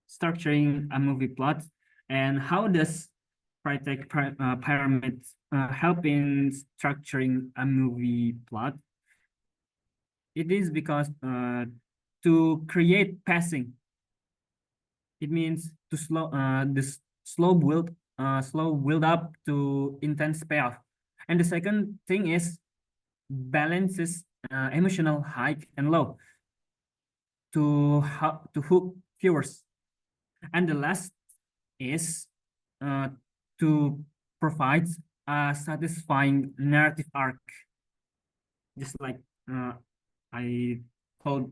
structuring a movie plot, and how does Freytag pyramid help in structuring a movie plot? It is because to create pacing, it means to slow build up to intense payoff. And the second thing is balances emotional high and low to hook viewers. And the last is to provide a satisfying narrative arc, just like I told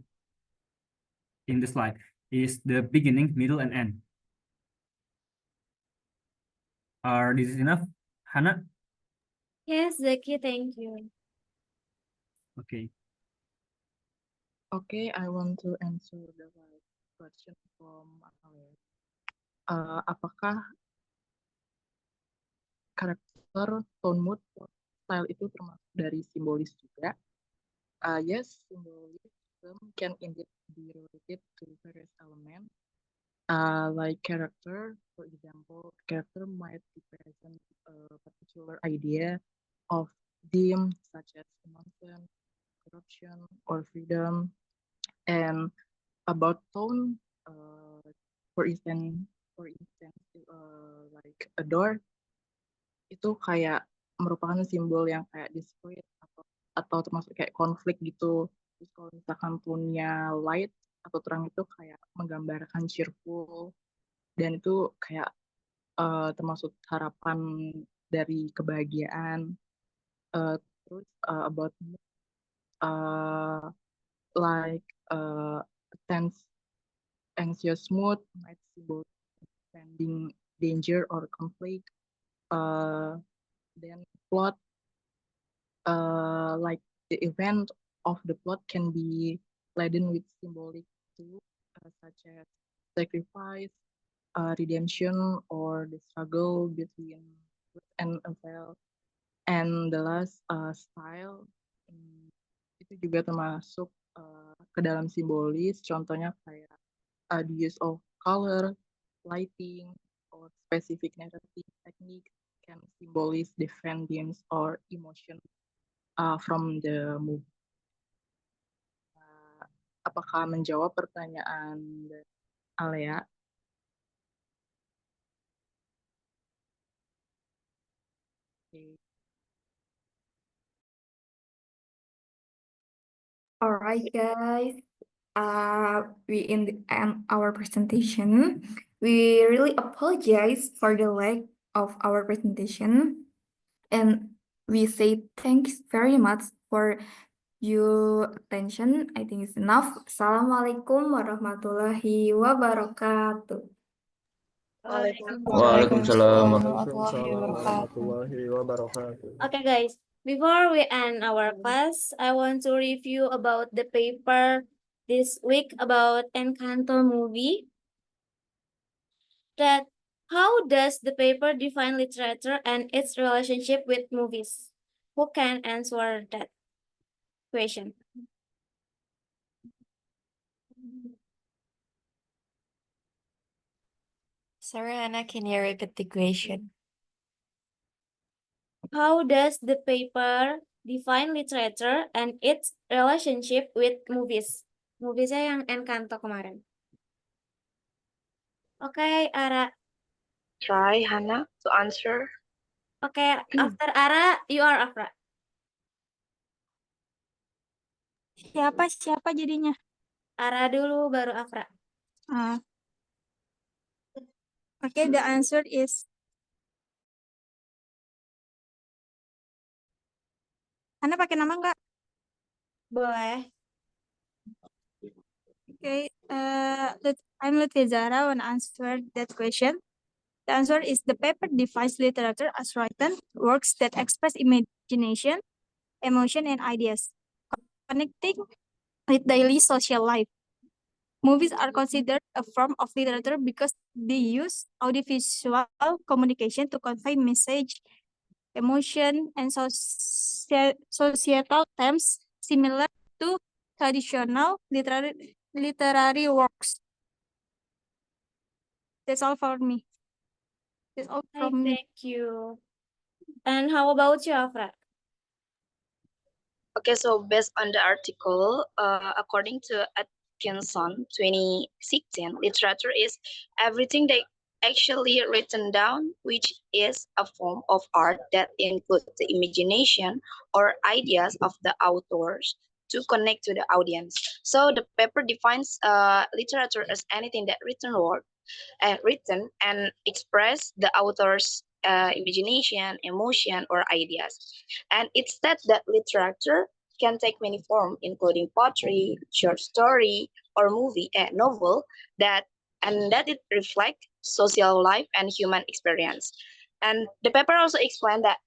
in the slide, is the beginning, middle, and end. This is enough, Hannah? Yes, Zaki, thank you. Okay. Okay, I want to answer the question from Alia. Apakah karakter, tone, mood, style itu termasuk dari simbolis juga? Yes, symbolism can indeed be related to various elements. Like character, for example, character might represent a particular idea of theme such as emotion, corruption, or freedom. And about tone, for instance, like a door, itu kayak merupakan simbol yang kayak display atau termasuk kayak konflik gitu. Terus kalau misalkan tone-nya light atau terang itu kayak menggambarkan cheerful, dan itu kayak termasuk harapan dari kebahagiaan. Terus about like tense, anxious mood might symbol pending danger or conflict. Then plot, like the event of the plot can be laden with symbolic too, such as sacrifice, redemption, or the struggle between good and evil. And the last, style, itu juga termasuk ke dalam simbolis. Contohnya kayak the use of color, lighting, or specific narrative technique can symbolize different themes or emotion from the movie. Apakah menjawab pertanyaan Alea? Okay. All right, guys. We in the end our presentation. We really apologize for the lack of our presentation, and we say thanks very much for your attention. I think it's enough. Assalamualaikum warahmatullahi wabarakatuh. Waalaikumsalam warahmatullahi wabarakatuh. Okay, guys. Before we end our class, I want to review about the paper this week about Encanto movie. That how does the paper define literature and its relationship with movies? Who can answer that question? Sorry, Anna, can you repeat the question? How does the paper define literature and its relationship with movies? Moviesnya yang Encanto kemarin. Okay, Ara. Try Hannah to answer. Okay, after Ara, you are Afra. Siapa jadinya? Ara dulu, baru Afra. Okay, the answer is Anda pakai nama nggak? Boleh. Okay, I'm Lutfi Zahra want to answer that question. The answer is the paper defines literature as written works that express imagination, emotion, and ideas, connecting with daily social life. Movies are considered a form of literature because they use audiovisual communication to convey message, emotion, and societal themes similar to traditional literary works. That's all for me. That's all from me. Thank you. And how about you, Afra? Okay, so based on the article, according to Atkinson 2016, literature is everything that actually written down, which is a form of art that includes the imagination or ideas of the authors to connect to the audience. So the paper defines literature as anything that written and express the author's imagination, emotion, or ideas. And it states that literature can take many forms, including poetry, short story, or novel, that it reflects social life and human experience. And the paper also explained that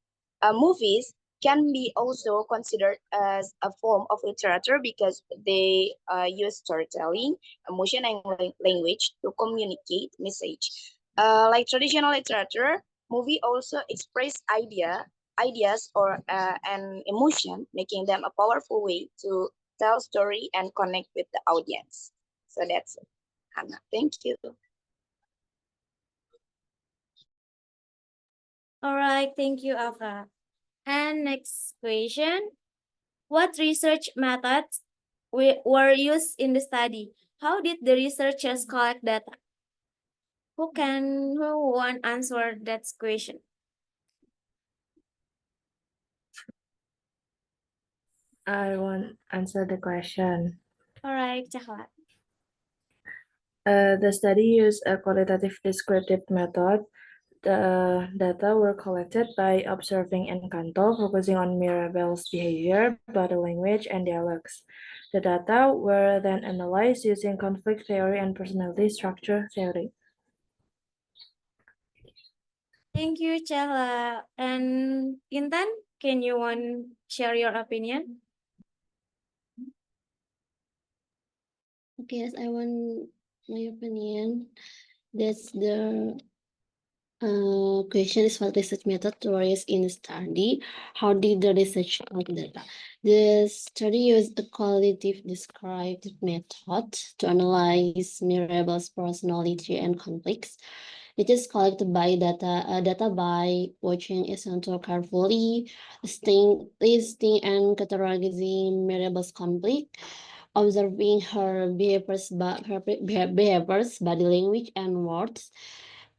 movies can be also considered as a form of literature because they use storytelling, emotion, and language to communicate message. Like traditional literature, movie also express ideas or an emotion, making them a powerful way to tell story and connect with the audience. So that's it, Hannah. Thank you. All right, thank you, Ava. And next question. What research methods were used in the study? How did the researchers collect data? Who want answer that question? I want answer the question. All right, Cahla. The study used a qualitative descriptive method. The data were collected by observing Encanto, focusing on Mirabel's behavior, body language, and dialogues. The data were then analyzed using conflict theory and personality structure theory. Thank you, Cahla. And Intan, can you share your opinion? Okay, yes, I want my opinion. That's the question is what research method were used in the study. How did the research collect data? The study used a qualitative descriptive method to analyze Mirabel's personality and conflicts. It is collected by data by watching Essential carefully, listing and categorizing Mirabel's conflict, observing her behaviors, body language, and words.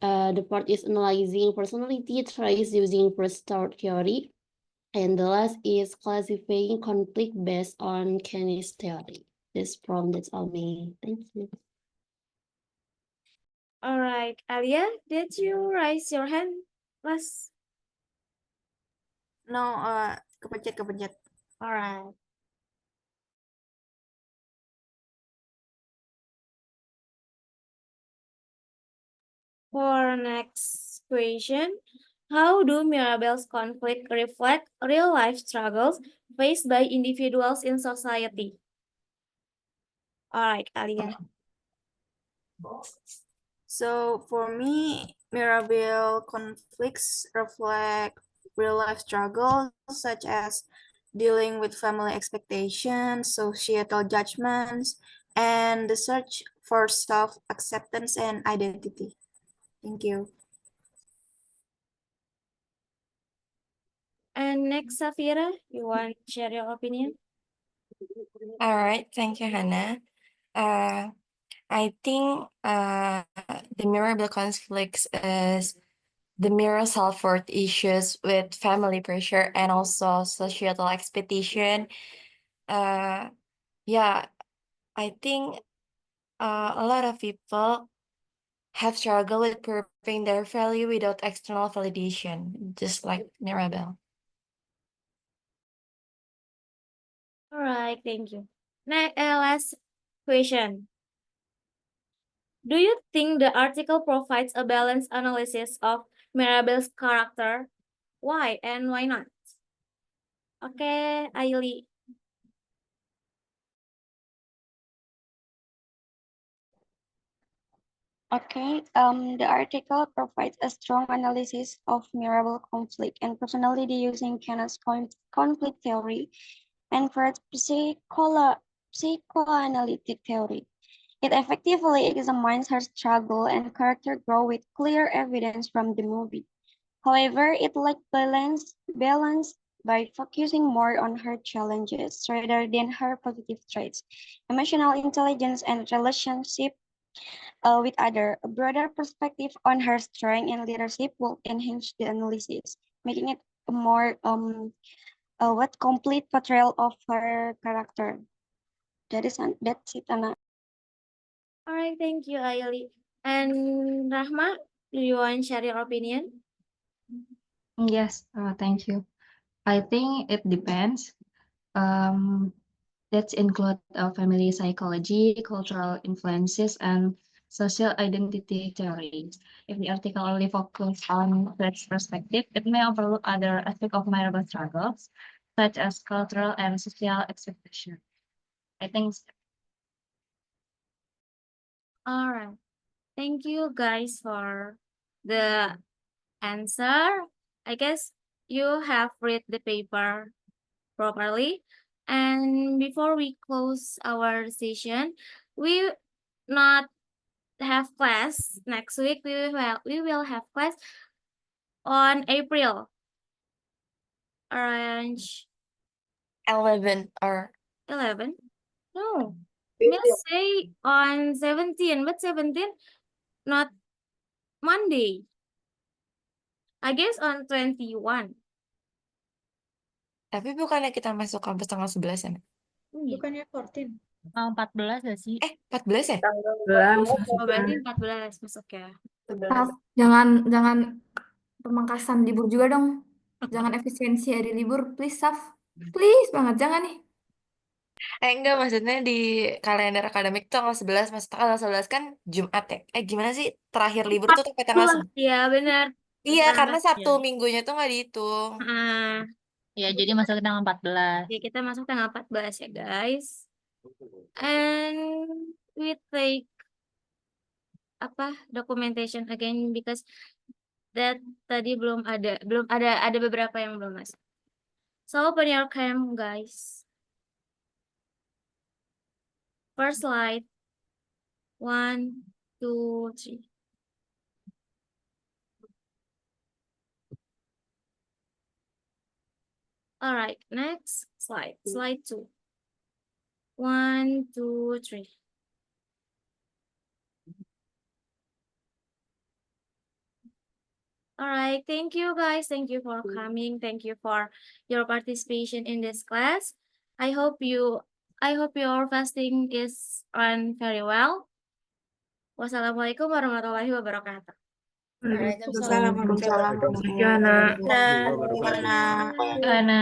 The part is analyzing personality traits using first-thought theory, and the last is classifying conflict based on Keynes theory. That's all me. Thank you. All right, Alia, did you raise your hand last? No, kepencet. All right. For next question, how do Mirabel's conflict reflect real-life struggles faced by individuals in society? All right, Alia. So for me, Mirabel conflicts reflect real-life struggles such as dealing with family expectations, societal judgments, and the search for self-acceptance and identity. Thank you. And next, Safira, you want to share your opinion? All right, thank you, Hannah. I think the Mirabel conflicts is the mirror self-worth issues with family pressure and also societal expectation. Yeah, I think a lot of people have struggled with proving their value without external validation, just like Mirabel. All right, thank you. Last question. Do you think the article provides a balanced analysis of Mirabel's character? Why and why not? Okay, Aili. Okay, the article provides a strong analysis of Mirabel conflict and personality using Kenneth's conflict theory and Freud's psychoanalytic theory. It effectively examines her struggle and character growth with clear evidence from the movie. However, it lacked balance by focusing more on her challenges rather than her positive traits, emotional intelligence, and relationship with other. A broader perspective on her strength and leadership will enhance the analysis, making it a more complete portrayal of her character. That's it, Anna. All right, thank you, Aili. And Rahma, do you want to share your opinion? Yes, thank you. I think it depends. That include family psychology, cultural influences, and social identity theory. If the article only focuses on that perspective, it may overlook other aspects of migrant struggles, such as cultural and social expectation. I think All right. Thank you guys for the answer. I guess you have read the paper properly. And before we close our session, we not have class next week. We will have class on April. Around 11 or 11? No. Miss say on 17, but 17 not Monday. I guess on 21. tapi bukannya kita masuk kampus tanggal 11 ya? Nak? Iya. Bukannya 14. 14 gak sih? 14 ya? Oh, berarti 14 masuk ya. Staf, jangan pemangkasan libur juga dong. Jangan efisiensi hari libur, please, Staf. Please banget, jangan nih. Enggak, maksudnya di kalender akademik tuh tanggal 11, maksudnya tanggal 11 kan Jumat ya? Gimana sih? Terakhir libur tuh sampai tanggal 11. Iya, benar. Iya, karena Banget, Sabtu ya. minggunya tuh nggak dihitung. Ya, jadi masuk ke tanggal 14. Ya, kita masuk tanggal 14 ya, guys. And we take documentation again because that tadi belum ada beberapa yang belum masuk. So open your cam, guys. First slide. 1, 2, 3. All right, next slide. Slide 2. 1, 2, 3. All right, thank you guys. Thank you for coming. Thank you for your participation in this class. I hope your fasting is run very well. Wassalamualaikum warahmatullahi wabarakatuh. Waalaikumsalam warahmatullahi Thank you, Ana. wabarakatuh. Dah. Gimana?